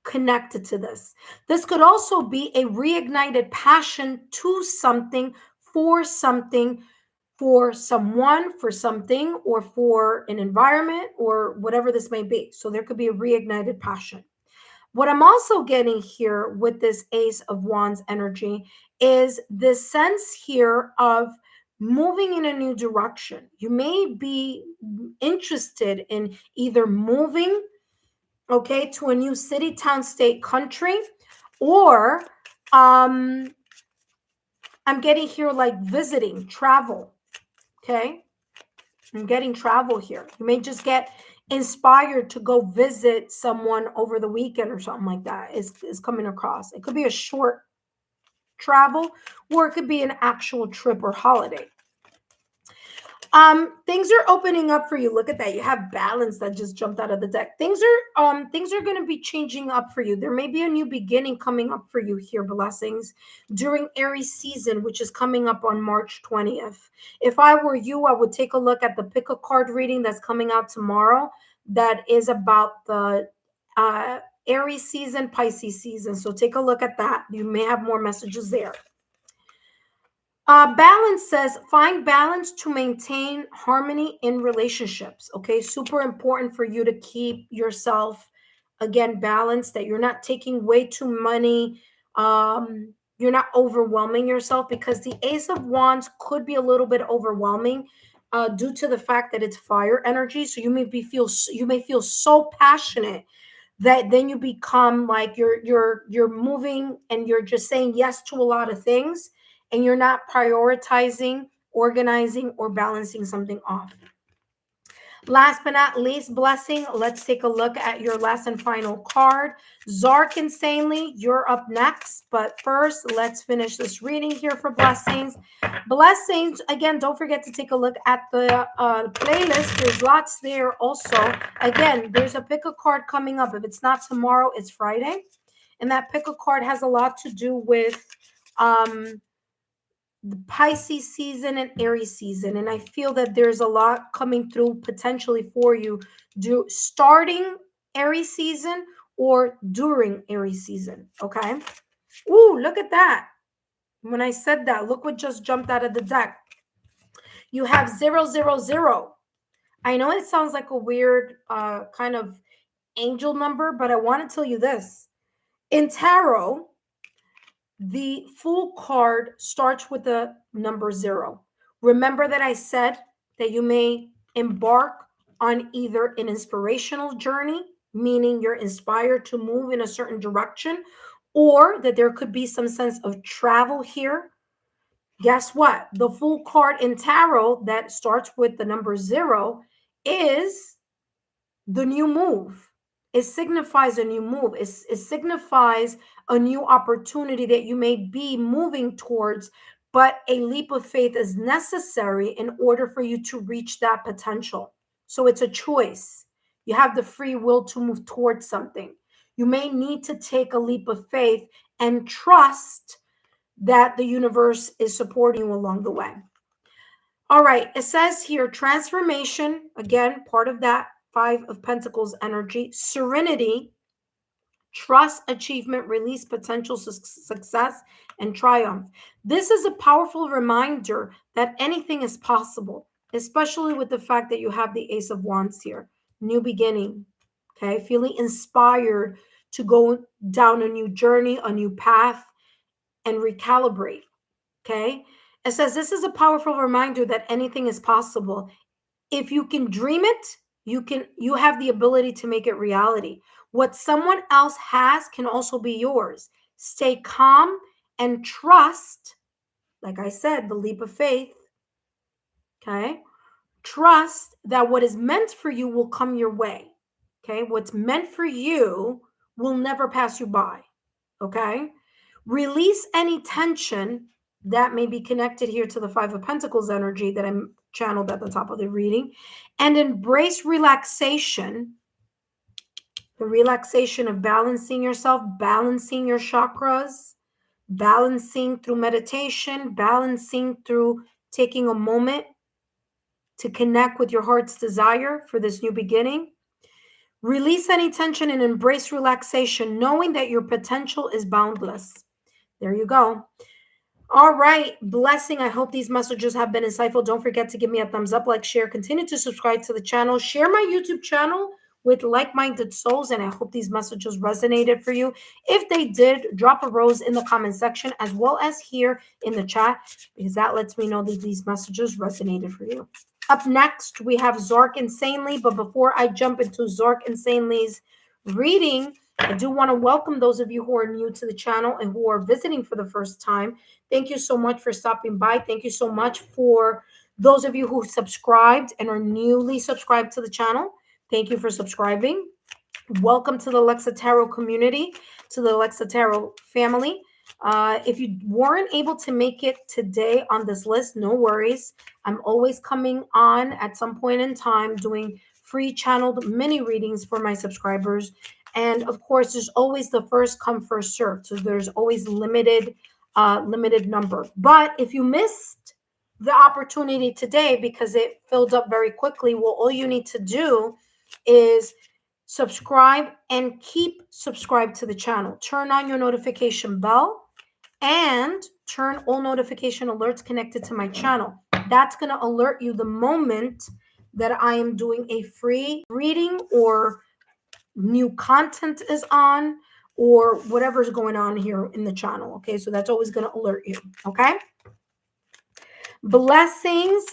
connected to this. This could also be a reignited passion to something, for something, for someone, for something, or for an environment, or whatever this may be. So there could be a reignited passion. What I'm also getting here with this Ace of Wands energy is the sense here of moving in a new direction. You may be interested in either moving, okay, to a new city, town, state, country, or I'm getting here like visiting, travel, okay? I'm getting travel here. You may just get inspired to go visit someone over the weekend or something like that is coming across. It could be a short travel, or it could be an actual trip or holiday. Things are opening up for you. Look at that. You have balance that just jumped out of the deck. Things are going to be changing up for you. There may be a new beginning coming up for you here, blessings, during Aries season, which is coming up on March 20th. If I were you, I would take a look at the pick a card reading that's coming out tomorrow that is about the Aries season, Pisces season. So take a look at that. You may have more messages there. Balance says, find balance to maintain harmony in relationships. Okay, super important for you to keep yourself, again, balanced, that you're not taking way too money. You're not overwhelming yourself, because the Ace of Wands could be a little bit overwhelming due to the fact that it's fire energy. So you may feel so passionate that then you become like you're moving and you're just saying yes to a lot of things, and you're not prioritizing, organizing, or balancing something off. Last but not least, blessing, let's take a look at your last and final card. Zark Insanely, you're up next. But first, let's finish this reading here for blessings. Blessings, again, don't forget to take a look at the playlist. There's lots there also. Again, there's a pick a card coming up. If it's not tomorrow, it's Friday. And that pick a card has a lot to do with the Pisces season and Aries season. And I feel that there's a lot coming through potentially for you starting Aries season or during Aries season. Okay. Ooh, look at that. When I said that, look what just jumped out of the deck. You have 000. I know it sounds like a weird kind of angel number, but I want to tell you this. In tarot, the full card starts with the number 0. Remember that I said that you may embark on either an inspirational journey, meaning you're inspired to move in a certain direction, or that there could be some sense of travel here. Guess what? The full card in tarot that starts with the number 0 is the new move. It signifies a new move. It signifies a new opportunity that you may be moving towards, but a leap of faith is necessary in order for you to reach that potential. So it's a choice. You have the free will to move towards something. You may need to take a leap of faith and trust that the universe is supporting you along the way. All right, it says here transformation, again, part of that Five of Pentacles energy, serenity, trust, achievement, release, potential success, and triumph. This is a powerful reminder that anything is possible, especially with the fact that you have the Ace of Wands here. New beginning, okay? Feeling inspired to go down a new journey, a new path, and recalibrate, okay? It says this is a powerful reminder that anything is possible. If you can dream it, you have the ability to make it reality. What someone else has can also be yours. Stay calm and trust, like I said, the leap of faith, okay? Trust that what is meant for you will come your way, okay? What's meant for you will never pass you by, okay? Release any tension that may be connected here to the Five of Pentacles energy that I'm channeled at the top of the reading, and embrace relaxation, the relaxation of balancing yourself, balancing your chakras, balancing through meditation, balancing through taking a moment to connect with your heart's desire for this new beginning. Release any tension and embrace relaxation, knowing that your potential is boundless. There you go. All right, blessing. I hope these messages have been insightful. Don't forget to give me a thumbs up, like, share, continue to subscribe to the channel, share my YouTube channel with like-minded souls, and I hope these messages resonated for you. If they did, drop a rose in the comment section as well as here in the chat, because that lets me know that these messages resonated for you. Up next, we have Zark Insanely, but before I jump into Zark Insanely's reading, I do want to welcome those of you who are new to the channel and who are visiting for the first time. Thank you so much for stopping by. Thank you so much for those of you who subscribed and are newly subscribed to the channel. Thank you for subscribing. Welcome to the Lexa Tarot community, to the Lexa Tarot family. If you weren't able to make it today on this list, no worries. I'm always coming on at some point in time doing free channeled mini readings for my subscribers. And of course, there's always the first come, first serve. So there's always limited number. But if you missed the opportunity today because it filled up very quickly, well, all you need to do is subscribe and keep subscribed to the channel. Turn on your notification bell and turn all notification alerts connected to my channel. That's going to alert you the moment that I am doing a free reading or new content is on or whatever's going on here in the channel. Okay, so that's always going to alert you. Okay. Blessings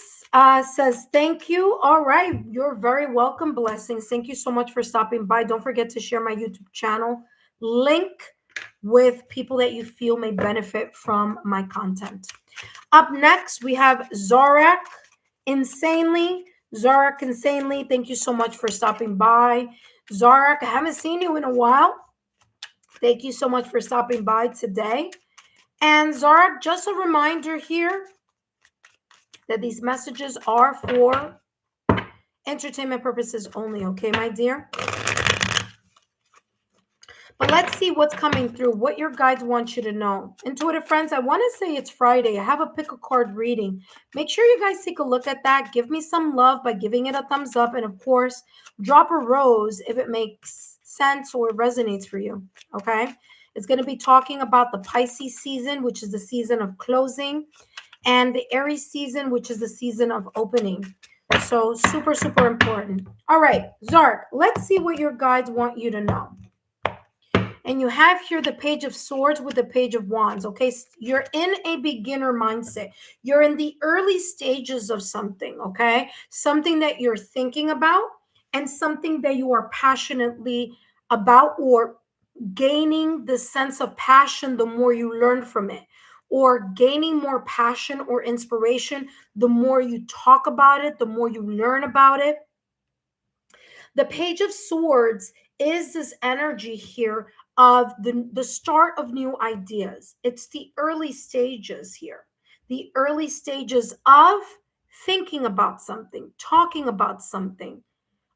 says thank you. All right, you're very welcome. Blessings. Thank you so much for stopping by. Don't forget to share my YouTube channel link with people that you feel may benefit from my content. Up next, we have Zarek Insanely. Zarek Insanely, thank you so much for stopping by. Zarek, I haven't seen you in a while. Thank you so much for stopping by today. And Zarek, just a reminder here that these messages are for entertainment purposes only, okay, my dear? But let's see what's coming through, what your guides want you to know. Intuitive friends, I want to say it's Friday. I have a pick a card reading. Make sure you guys take a look at that. Give me some love by giving it a thumbs up. And of course, drop a rose if it makes sense or resonates for you, okay? It's going to be talking about the Pisces season, which is the season of closing, and the Aries season, which is the season of opening. So super, super important. All right, Zark, let's see what your guides want you to know. And you have here the Page of Swords with the Page of Wands, okay? You're in a beginner mindset. You're in the early stages of something, okay? Something that you're thinking about and something that you are passionately about, or gaining the sense of passion the more you learn from it, or gaining more passion or inspiration the more you talk about it, the more you learn about it. The Page of Swords is this energy here of the start of new ideas. It's the early stages here, the early stages of thinking about something, talking about something,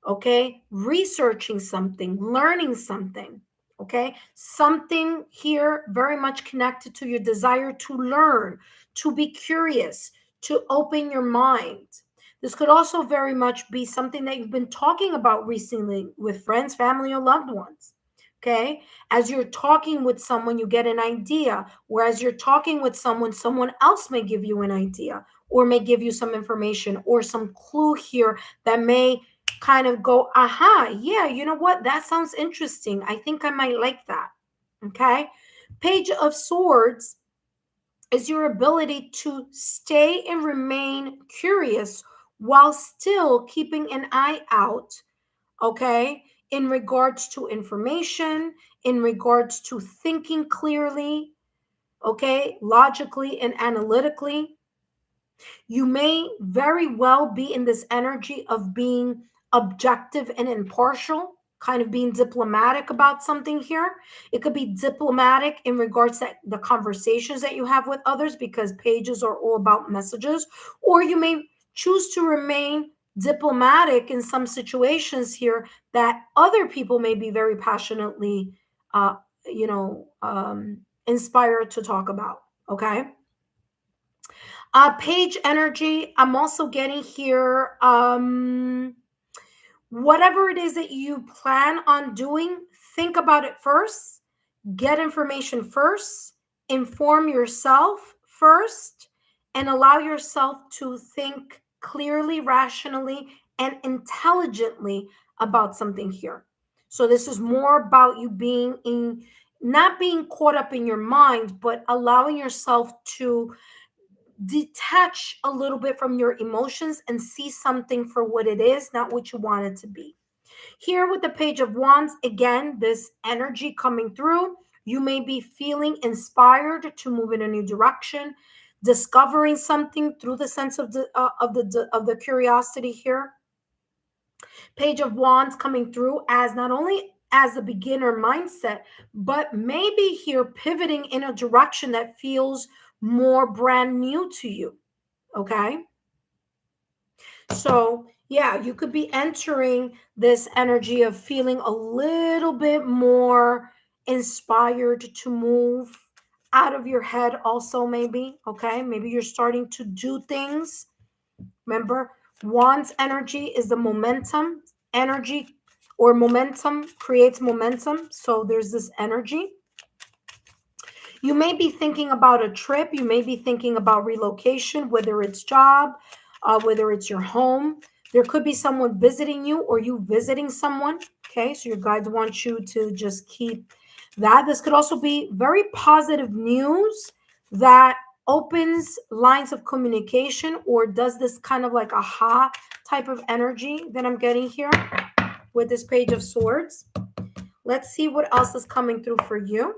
okay? Researching something, learning something, okay? Something here very much connected to your desire to learn, to be curious, to open your mind. This could also very much be something that you've been talking about recently with friends, family, or loved ones. Okay. As you're talking with someone, you get an idea. Whereas you're talking with someone else may give you an idea or may give you some information or some clue here that may kind of go, aha, yeah, you know what? That sounds interesting. I think I might like that. Okay. Page of Swords is your ability to stay and remain curious while still keeping an eye out, okay, in regards to information, in regards to thinking clearly, okay, logically and analytically. You may very well be in this energy of being objective and impartial, kind of being diplomatic about something here. It could be diplomatic in regards to the conversations that you have with others because pages are all about messages, or you may choose to remain diplomatic in some situations here that other people may be very passionately uh, inspired to talk about. Okay. Page energy, I'm also getting here. Whatever it is that you plan on doing, think about it first, get information first, inform yourself first, and allow yourself to think clearly, rationally, and intelligently about something here. So this is more about you being in, not being caught up in your mind, but allowing yourself to detach a little bit from your emotions and see something for what it is, not what you want it to be. Here with the Page of Wands, again, this energy coming through, you may be feeling inspired to move in a new direction, discovering something through the sense of the curiosity here. Page of Wands coming through as not only as a beginner mindset, but maybe here pivoting in a direction that feels more brand new to you. Okay. So, yeah, you could be entering this energy of feeling a little bit more inspired to move out of your head, also, maybe. Okay. Maybe you're starting to do things. Remember, Wands energy is the momentum energy, or momentum creates momentum. So, there's this energy. You may be thinking about a trip. You may be thinking about relocation, whether it's job, whether it's your home. There could be someone visiting you or you visiting someone. Okay, so your guides want you to just keep that. This could also be very positive news that opens lines of communication or does this kind of like aha type of energy that I'm getting here with this Page of Swords. Let's see what else is coming through for you.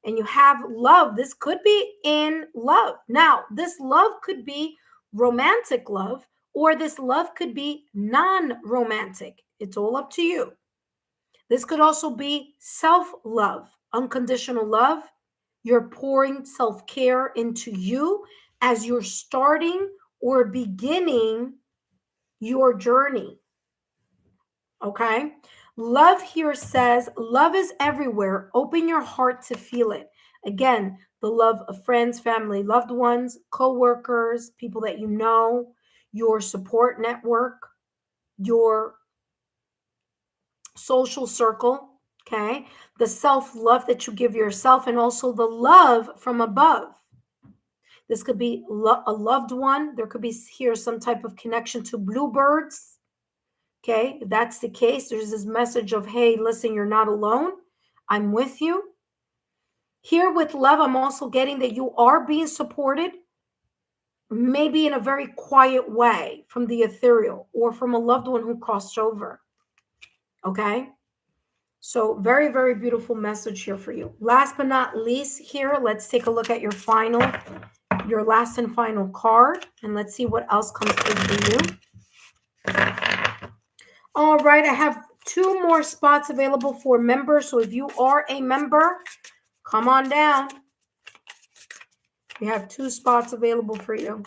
And you have love. This could be in love. Now, this love could be romantic love, or this love could be non romantic. It's all up to you. This could also be self love, unconditional love. You're pouring self care into you as you're starting or beginning your journey. Okay. Love here says love is everywhere. Open your heart to feel it. Again, the love of friends, family, loved ones, co-workers, people that you know, your support network, your social circle, okay? The self-love that you give yourself, and also the love from above. This could be a loved one. There could be here some type of connection to bluebirds. Okay, if that's the case, there's this message of, hey, listen, you're not alone. I'm with you. Here with love, I'm also getting that you are being supported, maybe in a very quiet way from the ethereal or from a loved one who crossed over. Okay, so very, very beautiful message here for you. Last but not least, here, let's take a look at your last and final card, and let's see what else comes through for you. All right, I have 2 more spots available for members. So if you are a member, come on down. We have 2 spots available for you.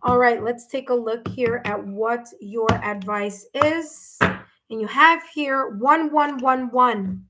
All right, let's take a look here at what your advice is. And you have here 1111.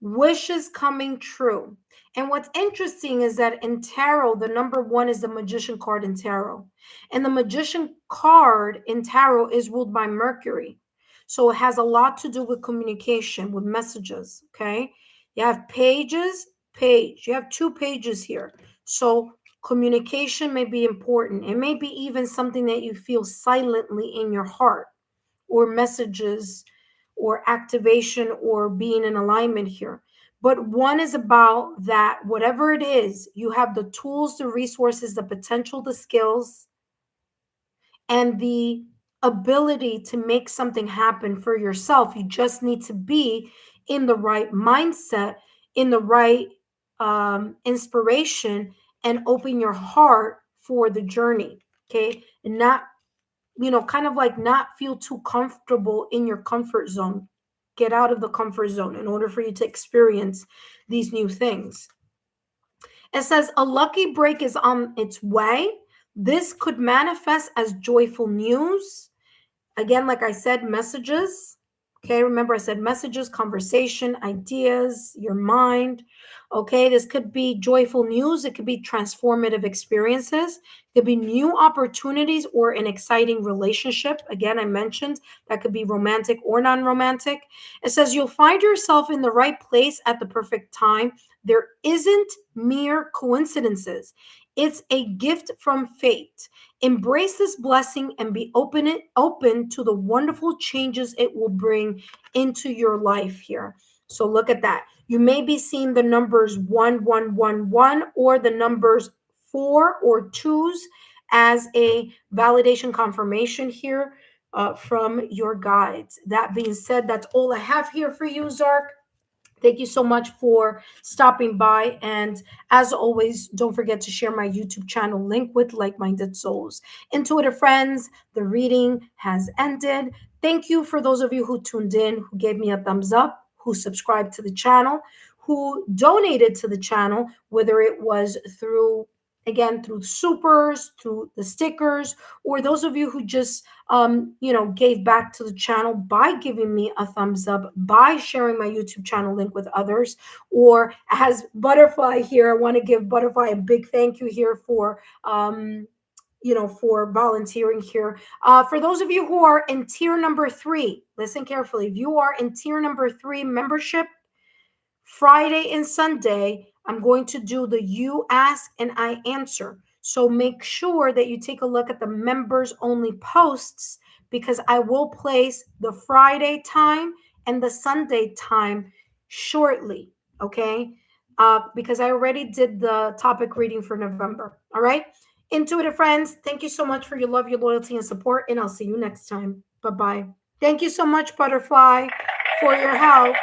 Wishes coming true. And what's interesting is that in tarot, the number one is the magician card in tarot. And the magician card in tarot is ruled by Mercury. So it has a lot to do with communication, with messages. Okay. You have pages, page. You have two pages here. So communication may be important. It may be even something that you feel silently in your heart, or messages or activation or being in alignment here. But one is about that, whatever it is, you have the tools, the resources, the potential, the skills, and the ability to make something happen for yourself. You just need to be in the right mindset, in the right inspiration, and open your heart for the journey. Okay. And not, kind of like not feel too comfortable in your comfort zone. Get out of the comfort zone in order for you to experience these new things. It says a lucky break is on its way. This could manifest as joyful news. Again, like I said, messages. Okay, remember I said messages, conversation, ideas, your mind. Okay, this could be joyful news. It could be transformative experiences. It could be new opportunities or an exciting relationship. Again, I mentioned that could be romantic or non romantic. It says you'll find yourself in the right place at the perfect time. There isn't mere coincidences, it's a gift from fate. Embrace this blessing and be open to the wonderful changes it will bring into your life here. So look at that. You may be seeing the numbers 1111 or the numbers 4 or 2s as a validation confirmation here from your guides. That being said, that's all I have here for you, Zark. Thank you so much for stopping by. And as always, don't forget to share my YouTube channel link with like minded souls. Intuitive friends, the reading has ended. Thank you for those of you who tuned in, who gave me a thumbs up, who subscribed to the channel, who donated to the channel, whether it was through, again, through supers, through the stickers, or those of you who just gave back to the channel by giving me a thumbs up, by sharing my YouTube channel link with others, or as Butterfly here, I want to give Butterfly a big thank you here for for volunteering here. For those of you who are in tier number 3, listen carefully. If you are in tier number 3 membership, Friday and Sunday, I'm going to do the You Ask and I Answer. So make sure that you take a look at the members only posts, because I will place the Friday time and the Sunday time shortly. Okay. Because I already did the topic reading for November. All right. Intuitive friends, thank you so much for your love, your loyalty, and support. And I'll see you next time. Bye bye. Thank you so much, Butterfly, for your help.